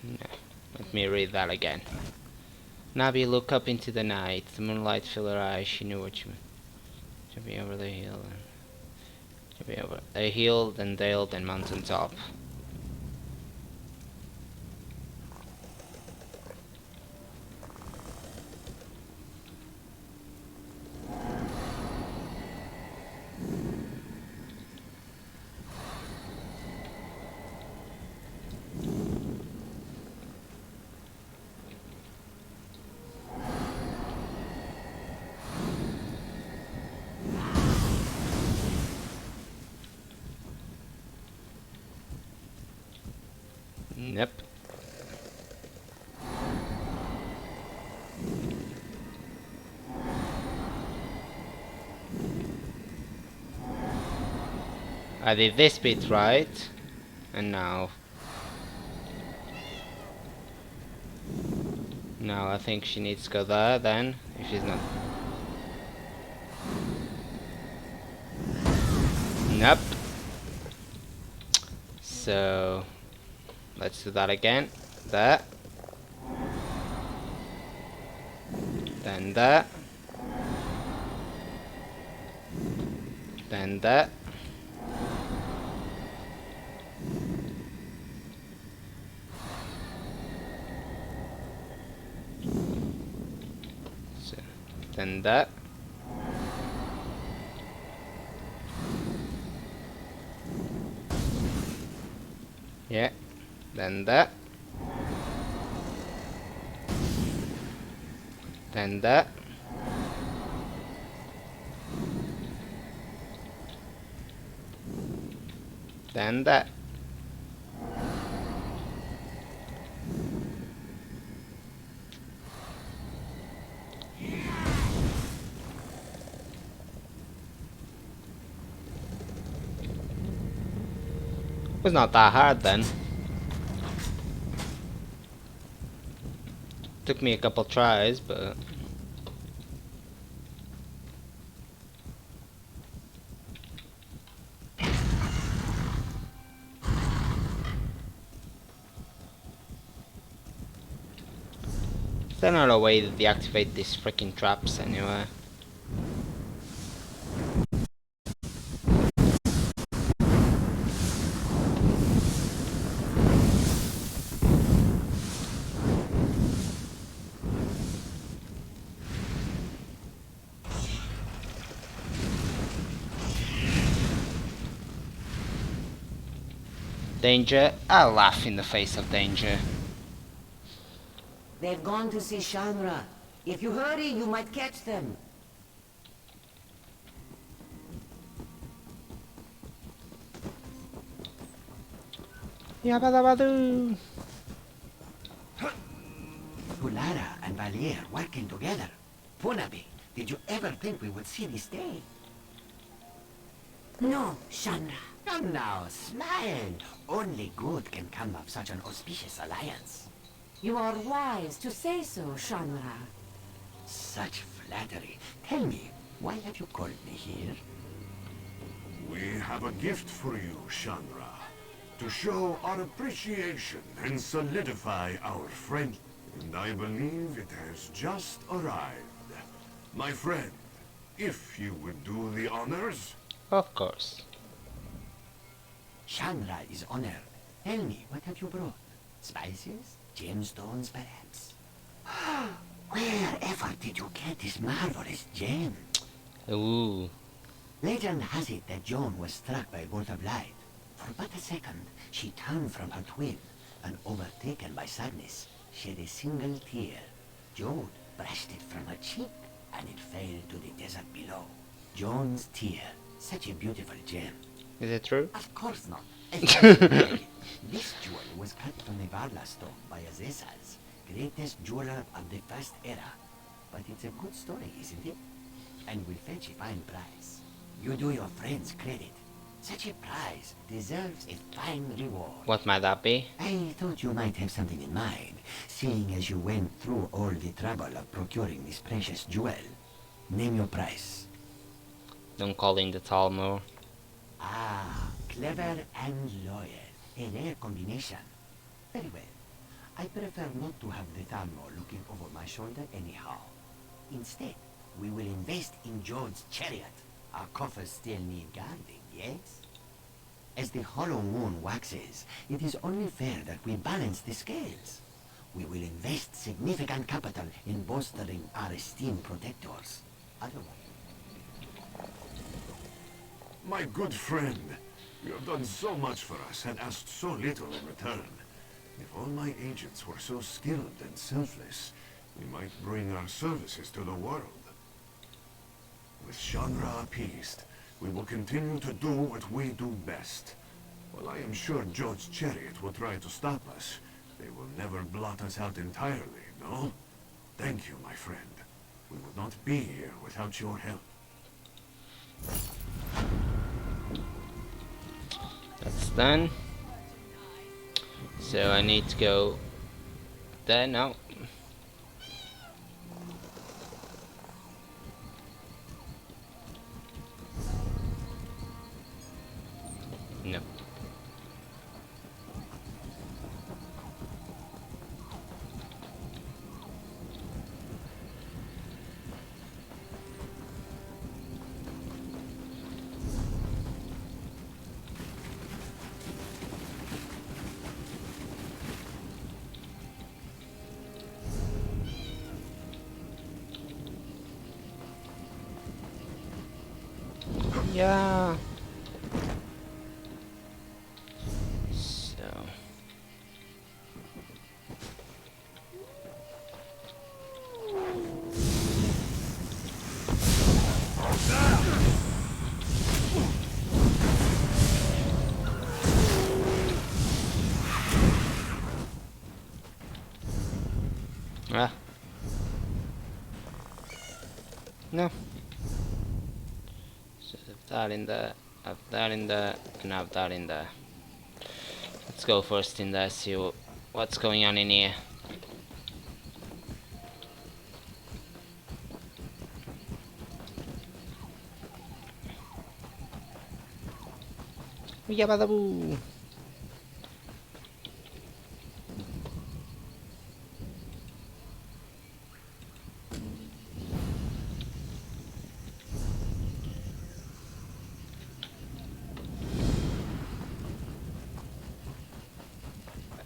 No. Let me read that again. Nabi looked up into the night. The moonlight filled her eyes. She knew what you meant. Jumping over the hill. Jumping over a hill, then dale, then mountain top. Yep. I did this bit right, and now I think she needs to go there then, if she's not. Nope. So let's do that again. There. Then there. Then there. So, then that. Yeah, then that. Then that. Then that. Was not that hard then. Took me a couple tries, but there's not a way to deactivate these freaking traps anyway. Danger? I'll laugh in the face of danger. They've gone to see Shanra. If you hurry, you might catch them. Yabadabadoo! Pulara and Valier working together. Punabi, did you ever think we would see this day? No, Shanra. Come now, smile. Only good can come of such an auspicious alliance. You are wise to say so, Shanra. Such flattery. Tell me, why have you called me here? We have a gift for you, Shanra, to show our appreciation and solidify our friendship. And I believe it has just arrived. My friend, if you would do the honors. Of course. Shanra is honored. Tell me, what have you brought? Spices? Gemstones, perhaps? Wherever did you get this marvelous gem? Ooh. Legend has it that Joan was struck by a bolt of light. For but a second, she turned from her twin, and overtaken by sadness, shed a single tear. Jode brushed it from her cheek, and it fell to the desert below. Joan's tear, such a beautiful gem. Is it true? Of course not. This jewel was cut from the Varla stone by Azesas, greatest jeweler of the first era. But it's a good story, isn't it? And will fetch a fine price. You do your friends credit. Such a prize deserves a fine reward. What might that be? I thought you might have something in mind, seeing as you went through all the trouble of procuring this precious jewel. Name your price. Don't call in the Talmud. Ah, clever and loyal. A rare combination. Very well. I prefer not to have the Thalmor looking over my shoulder anyhow. Instead, we will invest in Jode's chariot. Our coffers still need guarding, yes? As the hollow moon waxes, it is only fair that we balance the scales. We will invest significant capital in bolstering our esteemed protectors. Otherwise... My good friend, you have done so much for us and asked so little in return. If all my agents were so skilled and selfless, we might bring our services to the world. With Shanra appeased, we will continue to do what we do best. While I am sure Jode's chariot will try to stop us, they will never blot us out entirely, no? Thank you, my friend. We would not be here without your help. That's done. So I need to go there now. No. Yeah. So. Ah. No. So have that in there, have that in there, and have that in there. Let's go first in there, see what's going on in here. Yabadaboo!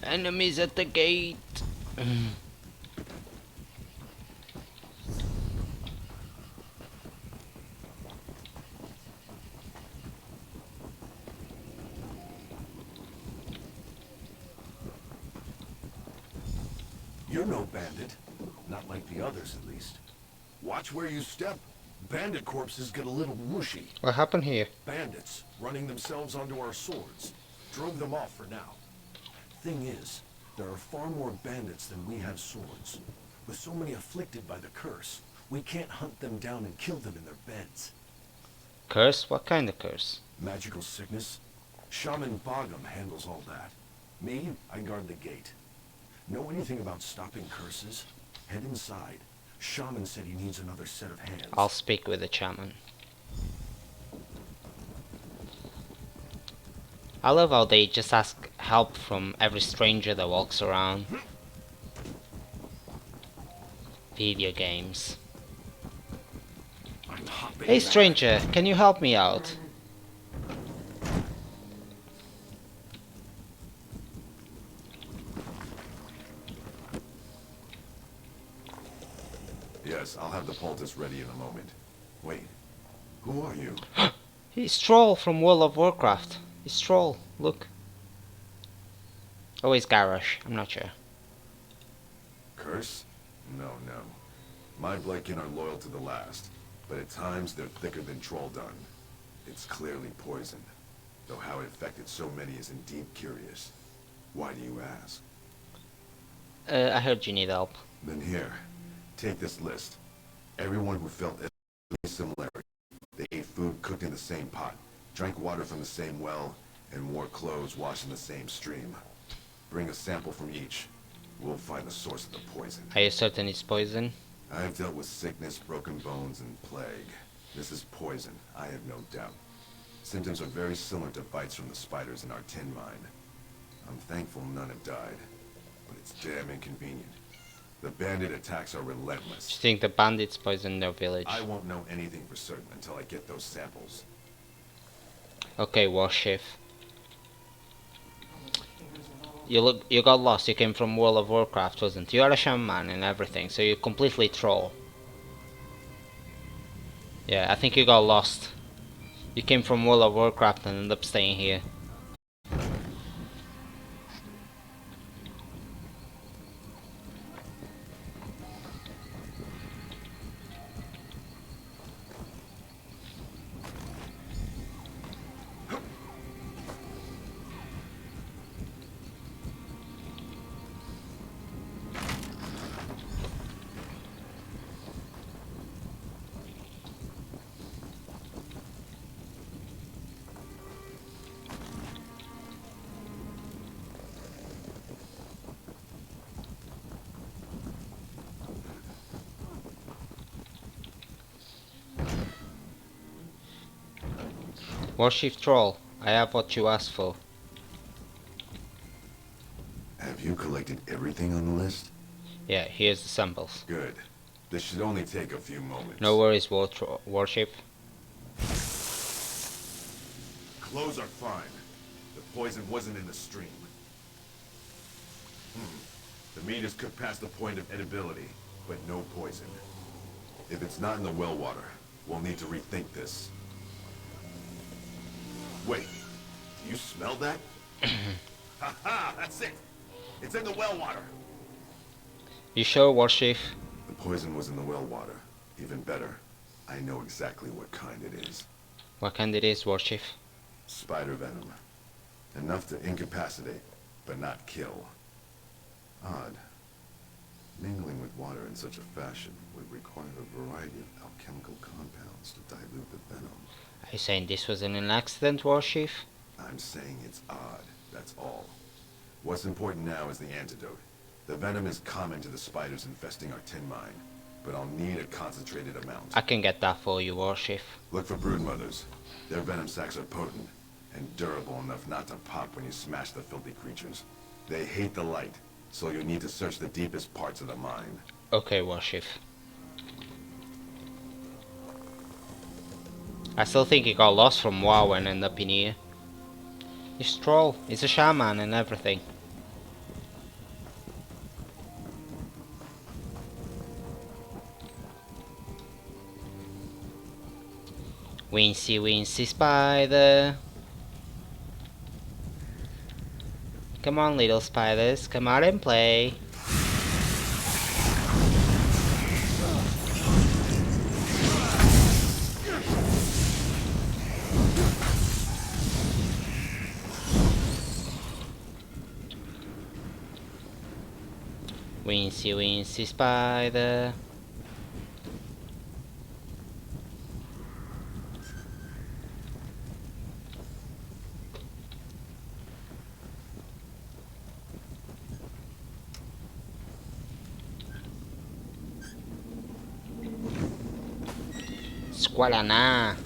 Enemies at the gate! You're no bandit. Not like the others, at least. Watch where you step. Bandit corpses get a little mushy. What happened here? Bandits, running themselves onto our swords. Drove them off for now. Thing is, there are far more bandits than we have swords. With so many afflicted by the curse, we can't hunt them down and kill them in their beds. Curse? What kind of curse? Magical sickness? Shaman Bogum handles all that. Me, I guard the gate. Know anything about stopping curses? Head inside. Shaman said he needs another set of hands. I'll speak with the shaman. I love how they just ask help from every stranger that walks around. Video games. Hey stranger, can you help me out? Yes, I'll have the poultice ready in a moment. Wait, who are you? He's Troll from World of Warcraft. He's Troll, look. Oh, he's Garrosh, I'm not sure. Curse? No. My Blakekin are loyal to the last, but at times they're thicker than Troll Dung. It's clearly poison, though how it affected so many is indeed curious. Why do you ask? I heard you need help. Then here, take this list. Everyone who felt similarity. They ate food cooked in the same pot, drank water from the same well, and wore clothes washed in the same stream. Bring a sample from each. We'll find the source of the poison. Are you certain it's poison? I've dealt with sickness, broken bones, and plague. This is poison, I have no doubt. Symptoms are very similar to bites from the spiders in our tin mine. I'm thankful none have died, but it's damn inconvenient. The bandit attacks are relentless. Do you think the bandits poisoned their village? I won't know anything for certain until I get those samples. Okay, Warchief. You got lost. You came from World of Warcraft, wasn't you? You're a shaman and everything, so you're completely troll. Yeah, I think you got lost. You came from World of Warcraft and ended up staying here. Warship Troll, I have what you asked for. Have you collected everything on the list? Yeah, here's the samples. Good. This should only take a few moments. No worries, Warship. Clothes are fine. The poison wasn't in the stream. The meat is cooked past the point of edibility, but no poison. If it's not in the well water, we'll need to rethink this. Wait, do you smell that? Ha-ha, that's it! It's in the well water! You sure, Warship? The poison was in the well water. Even better, I know exactly what kind it is. What kind it is, Warship? Spider venom. Enough to incapacitate, but not kill. Odd. Mingling with water in such a fashion would require a variety of alchemical compounds to dilute the venom. Are you saying this was an accident, Warship? I'm saying it's odd, that's all. What's important now is the antidote. The venom is common to the spiders infesting our tin mine, but I'll need a concentrated amount. I can get that for you, Warship. Look for broodmothers. Their venom sacs are potent and durable enough not to pop when you smash the filthy creatures. They hate the light, so you'll need to search the deepest parts of the mine. Okay, Warship. I still think he got lost from WoW and ended up in here. He's Troll, he's a shaman and everything. Wincy, wincy spider. Come on, little spiders, come out and play. Wincy, wincy spider. Squalana.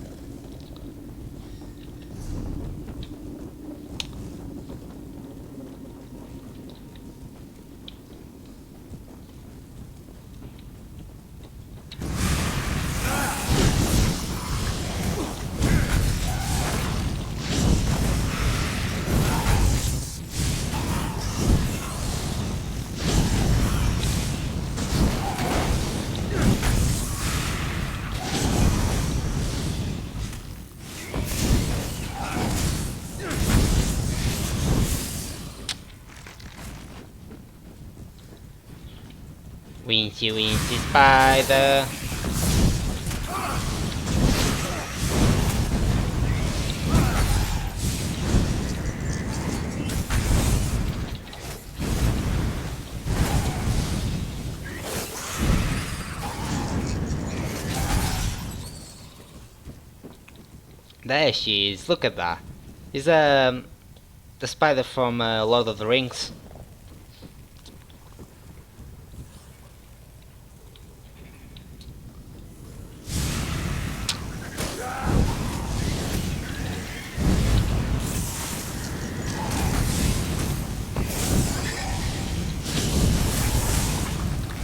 Wincy, wincy spider. There she is, look at that. Is the spider from Lord of the Rings.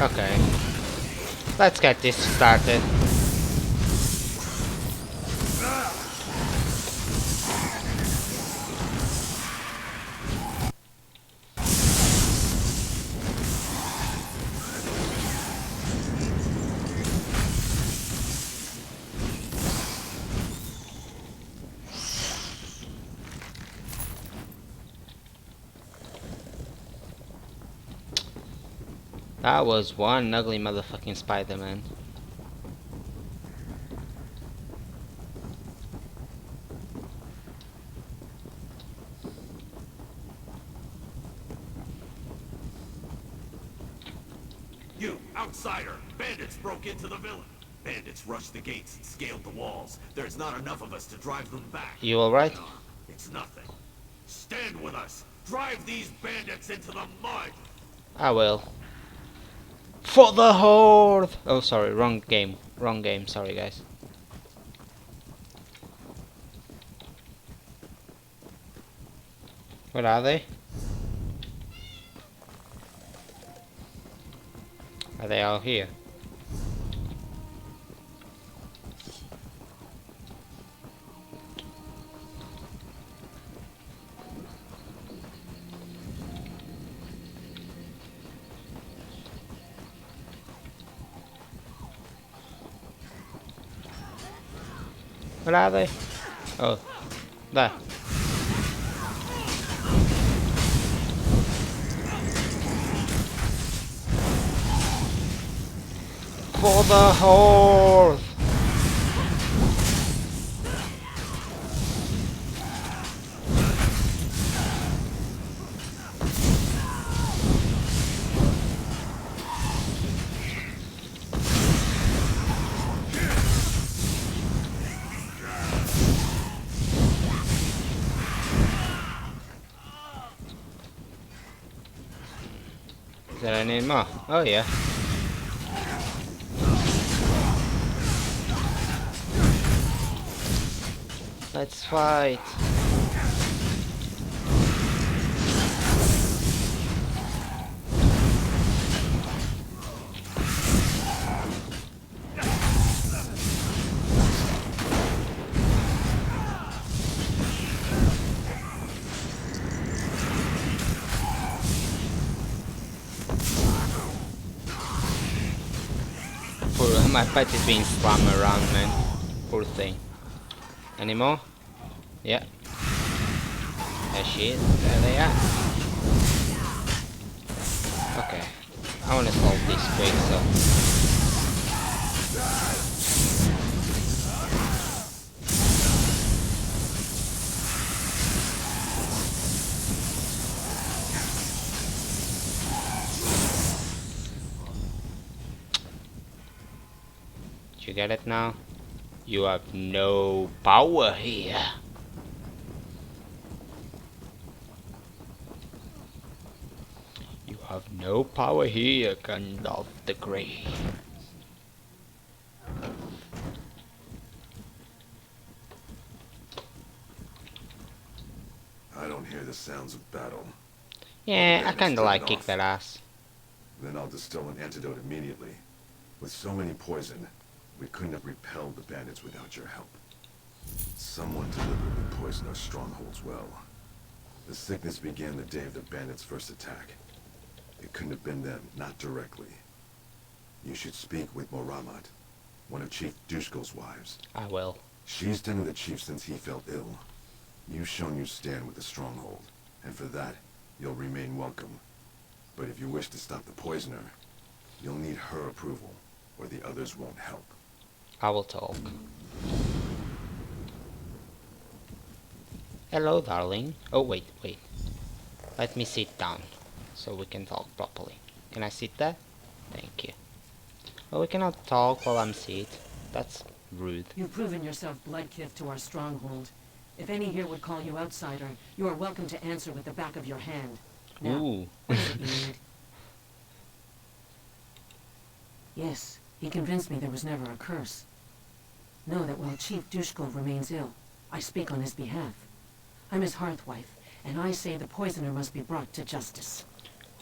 Okay, let's get this started. That was one ugly motherfucking Spider-Man. You, outsider! Bandits broke into the villa. Bandits rushed the gates and scaled the walls. There's not enough of us to drive them back. You alright? No, it's nothing. Stand with us. Drive these bandits into the mud. I will. For the Horde! Oh, sorry, wrong game. Wrong game, sorry guys. Where are they? Are they all here? Where are they? Oh, there. For the horse! Is there any more? Oh yeah. Let's fight. My pet is being slammed around, man. Poor thing. Any more? Yeah. There she is. There they are. Okay. I want to solve this quick, so... You get it now? You have no power here. You have no power here, Gandalf the Grey. I don't hear the sounds of battle. Yeah, I kinda like kick off. that ass. Then I'll distill an antidote immediately. With so many poison, we couldn't have repelled the bandits without your help. Someone deliberately poisoned our strongholds well. The sickness began the day of the bandits' first attack. It couldn't have been them, not directly. You should speak with Moramat, one of Chief Dushkul's wives. I will. She's tending the chief since he fell ill. You've shown you stand with the stronghold, and for that, you'll remain welcome. But if you wish to stop the poisoner, you'll need her approval, or the others won't help. I will talk. Hello, darling. Oh, wait. Let me sit down, so we can talk properly. Can I sit there? Thank you. Well, we cannot talk while I'm seated. That's rude. You've proven yourself bloodkith to our stronghold. If any here would call you outsider, you are welcome to answer with the back of your hand. Now, Ooh. what is it you need? Yes, he convinced me there was never a curse. Know that while Chief Dushkul remains ill, I speak on his behalf. I'm his hearthwife, and I say the poisoner must be brought to justice.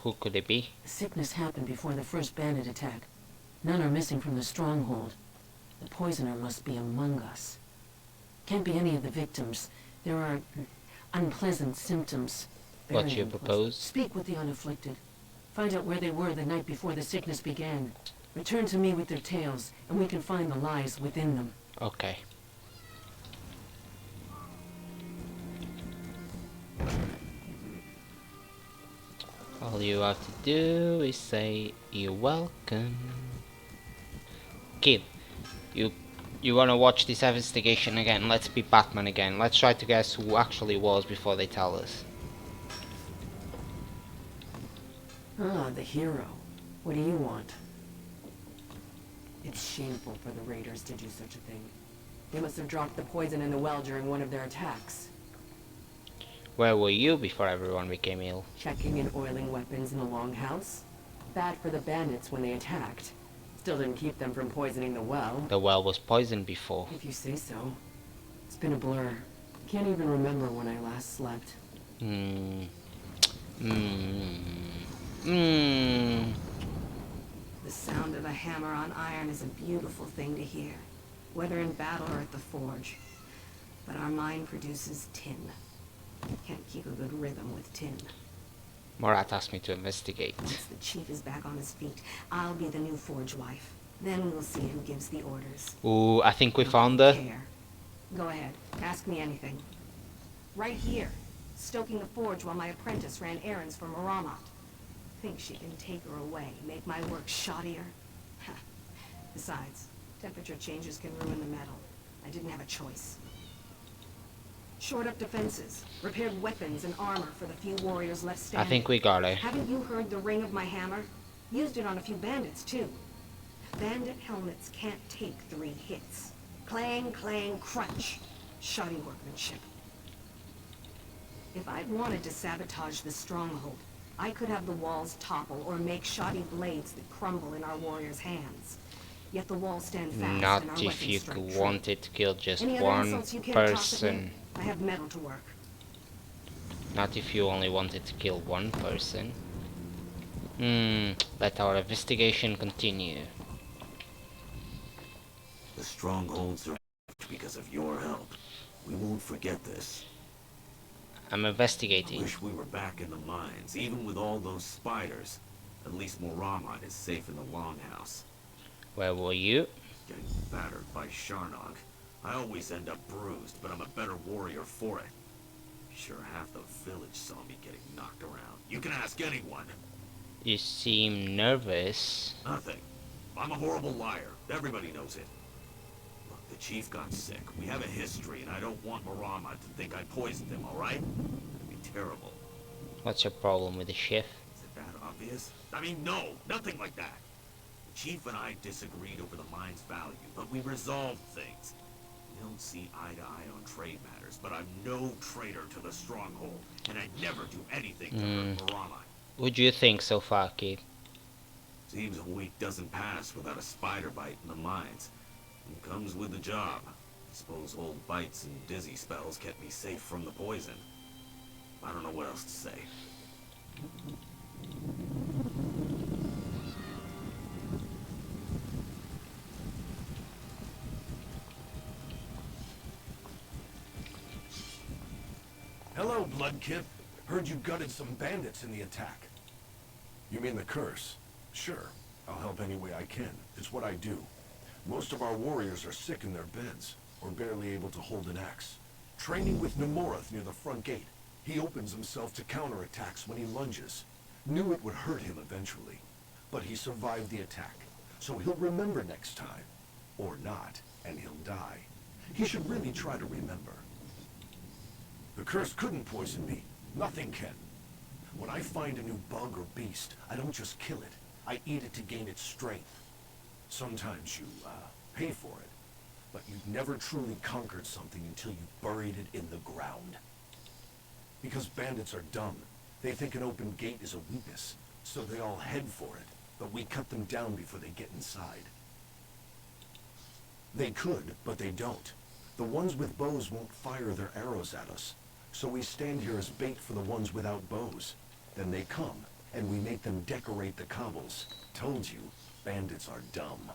Who could it be? The sickness happened before the first bandit attack. None are missing from the stronghold. The poisoner must be among us. Can't be any of the victims. There are unpleasant symptoms. What Very you unpleasant. propose? Speak with the unafflicted. Find out where they were the night before the sickness began. Return to me with their tales, and we can find the lies within them. Okay. All you have to do is say you're welcome. Kid, you wanna watch this investigation again? Let's be Batman again. Let's try to guess who actually was before they tell us. Ah, the hero. What do you want? It's shameful for the raiders to do such a thing. They must have dropped the poison in the well during one of their attacks. Where were you before everyone became ill? Checking and oiling weapons in the longhouse. Bad for the bandits when they attacked. Still didn't keep them from poisoning the well. The well was poisoned before. If you say so. It's been a blur. Can't even remember when I last slept. Hmm. Hmm. Hmm. The sound of a hammer on iron is a beautiful thing to hear, whether in battle or at the forge. But our mine produces tin. Can't keep a good rhythm with tin. Morat asked me to investigate. Once the chief is back on his feet, I'll be the new forge wife. Then we'll see who gives the orders. Ooh, I think we Not found that I her. care. Go ahead, ask me anything. Right here, stoking the forge while my apprentice ran errands for Maramat. Think she can take her away, make my work shoddier? Besides, temperature changes can ruin the metal. I didn't have a choice. Shored up defenses, repaired weapons and armor for the few warriors left I standing. think we got her. Haven't you heard the ring of my hammer? Used it on a few bandits, too. Bandit helmets can't take 3 hits. Clang, clang, crunch. Shoddy workmanship. If I'd wanted to sabotage the stronghold, I could have the walls topple or make shoddy blades that crumble in our warriors' hands. Yet the walls stand fast Not and our if weapons you strike true. wanted to kill just Any other one insults you can't toss at me? person. I have metal to work. Not if you only wanted to kill one person. Let our investigation continue. The stronghold survived because of your help. We won't forget this. I'm I investigating. wish we were back in the mines, even with all those spiders. At least Moramat is safe in the longhouse. Where were you? Getting battered by Sharnog. I always end up bruised, but I'm a better warrior for it. Sure, half the village saw me getting knocked around. You can ask anyone. You seem nervous. Nothing. I'm a horrible liar. Everybody knows it. Look, the chief got sick. We have a history, and I don't want Moramat to think I poisoned him, alright? That'd be terrible. What's your problem with the chef? Is it that obvious? I mean, no, nothing like that. The chief and I disagreed over the mine's value, but we resolved things. We don't see eye to eye on trade matters, but I'm no traitor to the stronghold, and I'd never do anything to hurt Moramat. What do you think so far, kid? Seems a week doesn't pass without a spider bite in the mines. It comes with the job. I suppose old bites and dizzy spells kept me safe from the poison. I don't know what else to say. Hello, Bloodkith. Heard you gutted some bandits in the attack. You mean the curse? Sure. I'll help any way I can. It's what I do. Most of our warriors are sick in their beds, or barely able to hold an axe. Training with Nemorath near the front gate. He opens himself to counterattacks when he lunges. Knew it would hurt him eventually. But he survived the attack, so he'll remember next time. Or not, and he'll die. He should really try to remember. The curse couldn't poison me. Nothing can. When I find a new bug or beast, I don't just kill it. I eat it to gain its strength. Sometimes you, pay for it. But you've never truly conquered something until you've buried it in the ground. Because bandits are dumb. They think an open gate is a weakness, so they all head for it. But we cut them down before they get inside. They could, but they don't. The ones with bows won't fire their arrows at us. So we stand here as bait for the ones without bows. Then they come, and we make them decorate the cobbles. Told you, bandits are dumb.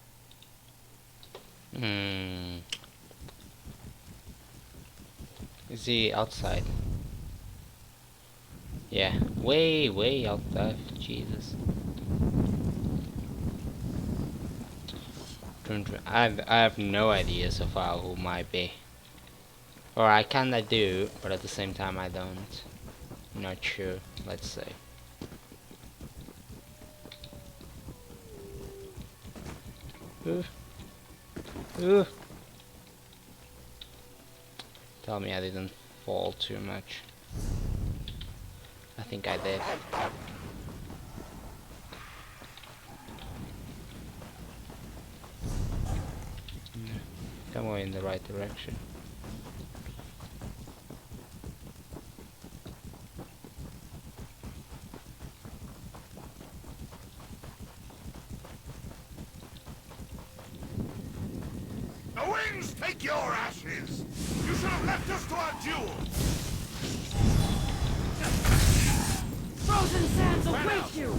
Is he outside? Yeah, way outside. Jesus. I have no idea so far who might be. Or I kinda do, but at the same time I don't. Not sure, let's say. Tell me I didn't fall too much. I think I did. Come on in the right direction. The winds take your ashes! You should have left us to our duel! Prison sands await you!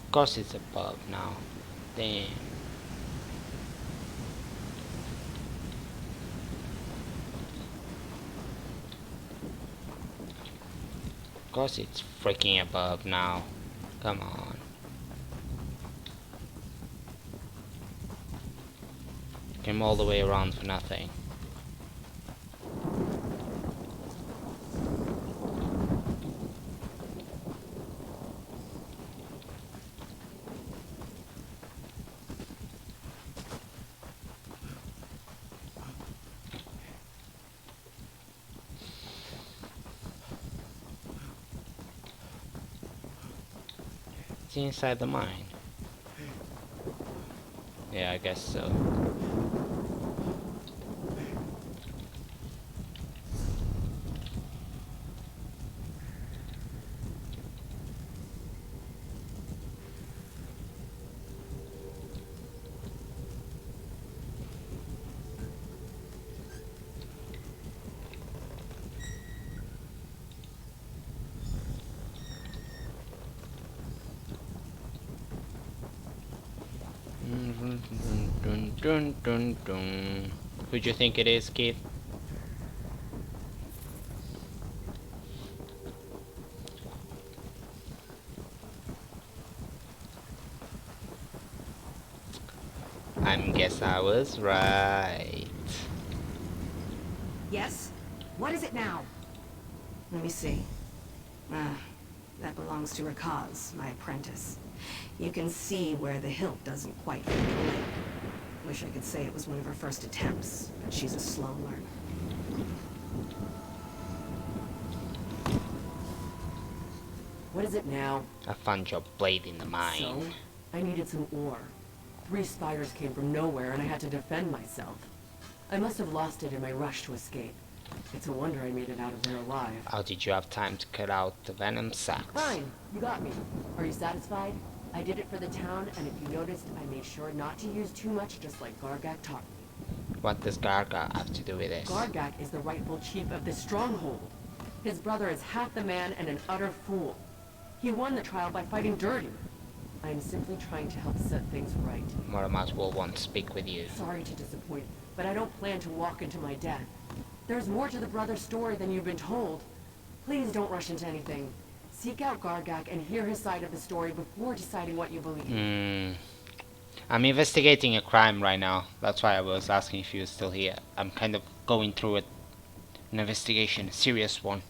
Of course it's above now. Damn. Of course it's freaking above now. Come on. Came all the way around for nothing. It's inside the mine. Yeah, I guess so. Dun, dun, dun, dun. Who do you think it is, Keith? I guess I was right. Yes? What is it now? Let me see. That belongs to Rakaz, my apprentice. You can see where the hilt doesn't quite fit the blade. Wish I could say it was one of her first attempts, but she's a slow learner. What is it now? I found your blade in the mine. So? I needed some ore. 3 spiders came from nowhere and I had to defend myself. I must have lost it in my rush to escape. It's a wonder I made it out of there alive. How did you have time to cut out the venom sacs? Fine, you got me. Are you satisfied? I did it for the town, and if you noticed, I made sure not to use too much, just like Gargak taught me. What does Gargak have to do with this? Gargak is the rightful chief of this stronghold. His brother is half the man and an utter fool. He won the trial by fighting dirty. I am simply trying to help set things right. Muramat will want to speak with you. Sorry to disappoint, but I don't plan to walk into my death. There's more to the brother's story than you've been told. Please don't rush into anything. Seek out Gargak and hear his side of the story before deciding what you believe. I'm investigating a crime right now. That's why I was asking if you were still here. I'm kind of going through an investigation, a serious one.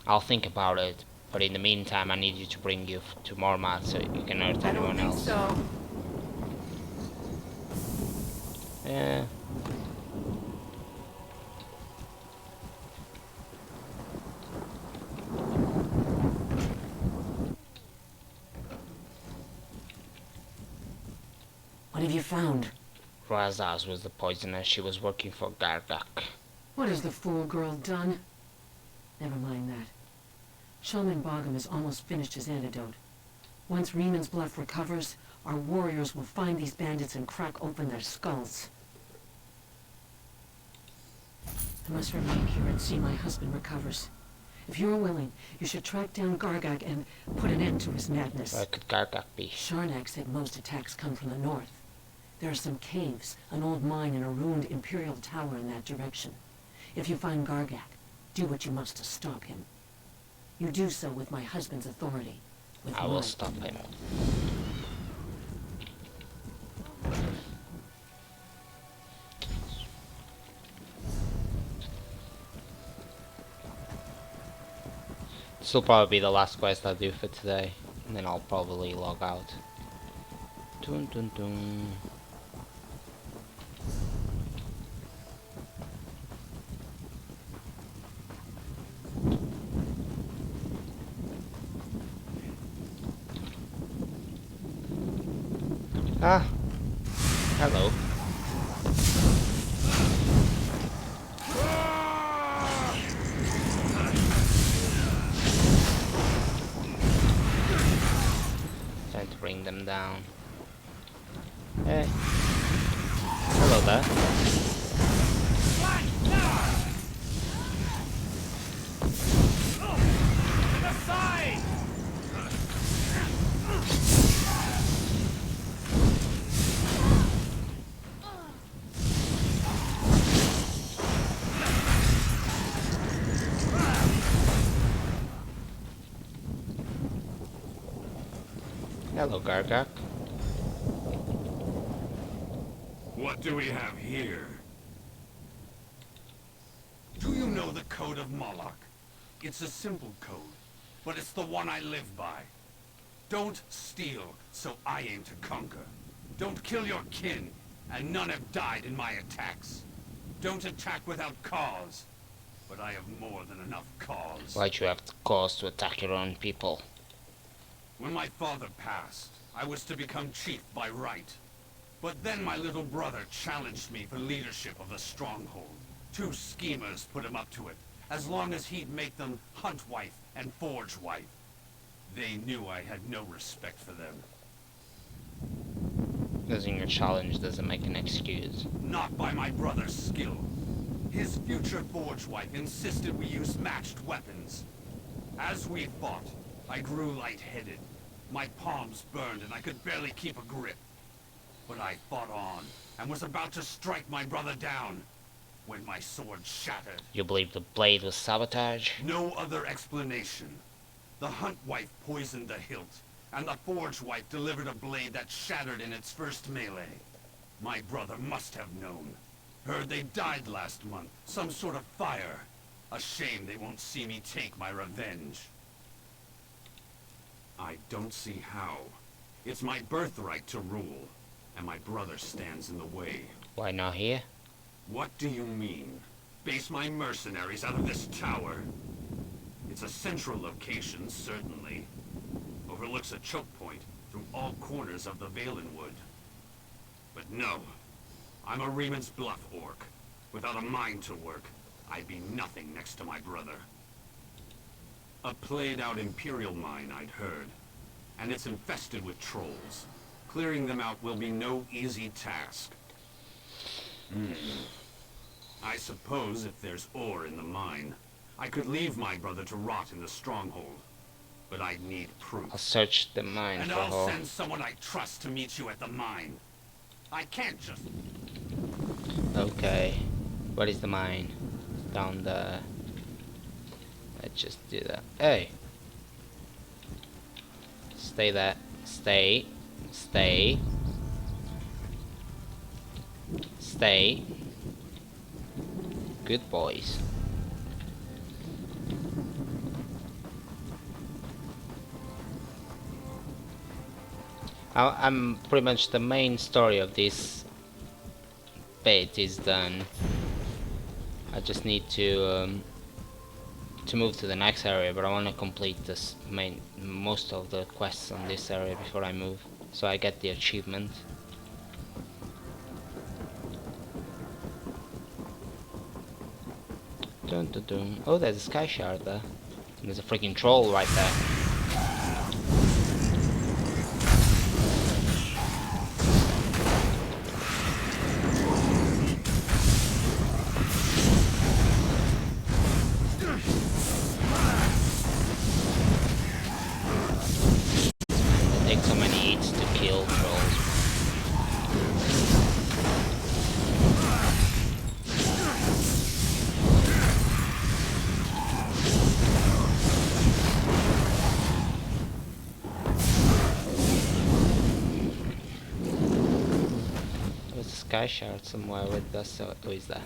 I'll think about it, but in the meantime I need you to bring you to Mormat so you can hurt anyone else. I don't think so. Yeah. What have you found? Razaz was the poisoner. She was working for Gargak. What has the fool girl done? Never mind that. Shaman Bogum has almost finished his antidote. Once Rieman's bluff recovers, our warriors will find these bandits and crack open their skulls. I must remain here and see my husband recovers. If you're willing, you should track down Gargak and put an end to his madness. Where could Gargak be? Sharnak said most attacks come from the north. There are some caves, an old mine, and a ruined Imperial tower in that direction. If you find Gargak, do what you must to stop him. You do so with my husband's authority. I will stop him. This will probably be the last quest I do for today, and then I'll probably log out. Dun dun dun. Ah, hello. Trying to bring them down. Hey. Hello there. Hello, Gargak. What do we have here? Do you know the Code of Moloch? It's a simple code, but it's the one I live by. Don't steal, so I aim to conquer. Don't kill your kin, and none have died in my attacks. Don't attack without cause, but I have more than enough cause. Why'd you have the cause to attack your own people? When my father passed, I was to become chief by right. But then my little brother challenged me for leadership of the stronghold. 2 schemers put him up to it, as long as he'd make them hunt wife and forge wife. They knew I had no respect for them. Losing your challenge doesn't make an excuse. Not by my brother's skill. His future forge wife insisted we use matched weapons. As we fought, I grew lightheaded. My palms burned and I could barely keep a grip. But I fought on, and was about to strike my brother down, when my sword shattered. You believe the blade was sabotage? No other explanation. The hunt wife poisoned the hilt, and the forge wife delivered a blade that shattered in its first melee. My brother must have known. Heard they died last month, some sort of fire. A shame they won't see me take my revenge. I don't see how. It's my birthright to rule, and my brother stands in the way. Why not here? What do you mean? Base my mercenaries out of this tower? It's a central location, certainly. Overlooks a choke point through all corners of the Valenwood. But no, I'm a Reman's Bluff orc. Without a mind to work, I'd be nothing next to my brother. A played-out Imperial mine, I'd heard. And it's infested with trolls. Clearing them out will be no easy task. I suppose if there's ore in the mine, I could leave my brother to rot in the stronghold. But I'd need proof. I'll search the mine And for I'll ore. send someone I trust to meet you at the mine. I can't just... Okay. What is the mine? Down there. Let's just do that. Hey! Stay there. Stay. Stay. Stay. Good boys. I'm pretty much the main story of this bit is done. I just need to move to the next area, but I want to complete this most of the quests on this area before I move, so I get the achievement. Dun, dun, dun. Oh, there's a sky shard there. And there's a freaking troll right there. It takes so many hits to kill trolls. There's a sky shard somewhere with us, so who is that?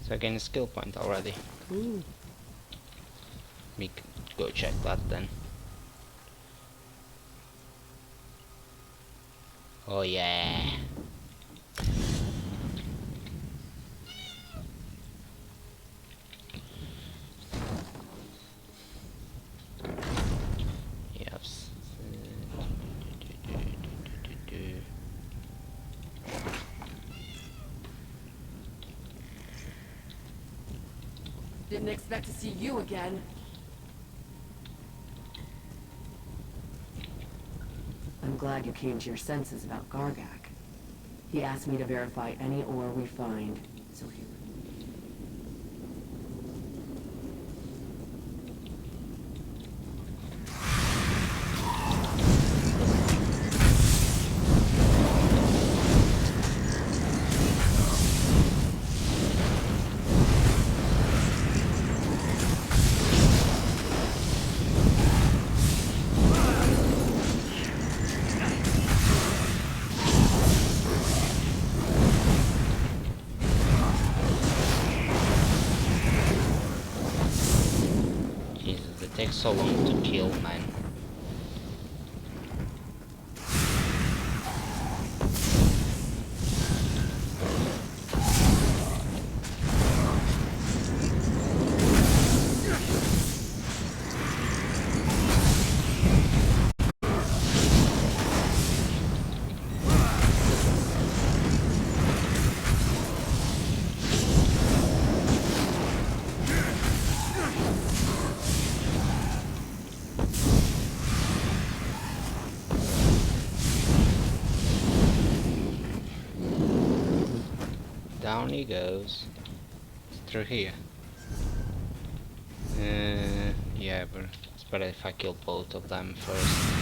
So I gain a skill point already. Ooh. Me go check that then. Oh yeah. Didn't expect to see you again. I'm glad you came to your senses about Gargak. He asked me to verify any ore we find, so here. Jesus, it takes so long to kill, man. Down he goes. It's through here. Yeah, but it's better if I kill both of them first.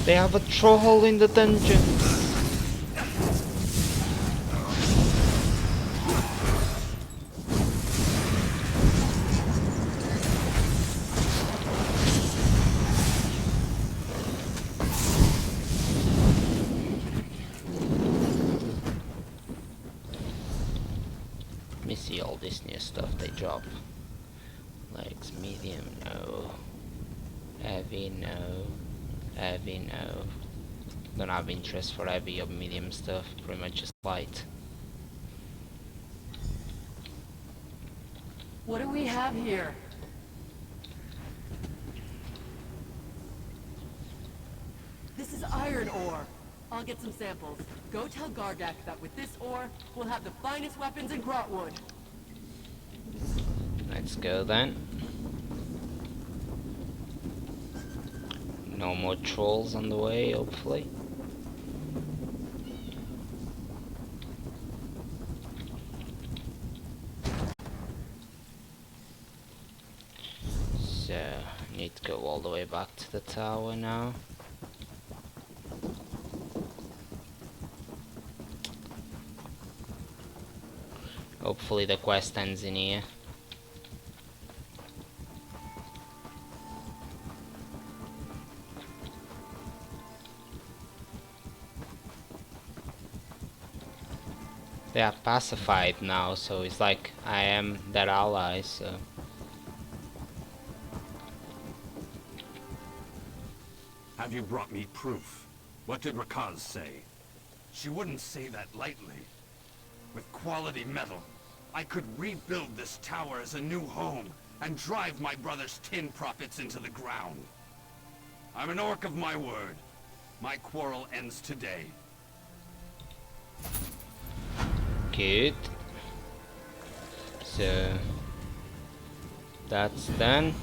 They have a troll in the dungeon. Let me see all this new stuff they drop. Legs, medium, no. Heavy, no. Heavy, no. Don't have interest for heavy or medium stuff, pretty much just light. What do we have here? This is iron ore. I'll get some samples. Go tell Gargak that with this ore, we'll have the finest weapons in Grotwood. Let's go then. No more trolls on the way, hopefully. So, need to go all the way back to the tower now. Hopefully the quest ends in here. They are pacified now, so it's like I am their ally, so... Have you brought me proof? What did Rakaz say? She wouldn't say that lightly. With quality metal, I could rebuild this tower as a new home and drive my brother's tin profits into the ground. I'm an orc of my word. My quarrel ends today. Good. So that's done.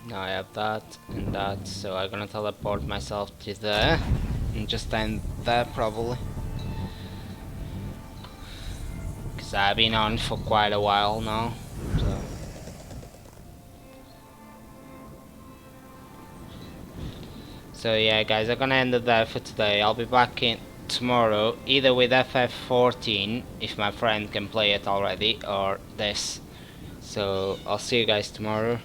Now I have that and that, so I'm gonna teleport myself to there and just stand there probably. Cause I've been on for quite a while now. So yeah guys, I'm gonna end it there for today. I'll be back in tomorrow, either with FF14 if my friend can play it already, or this. So I'll see you guys tomorrow.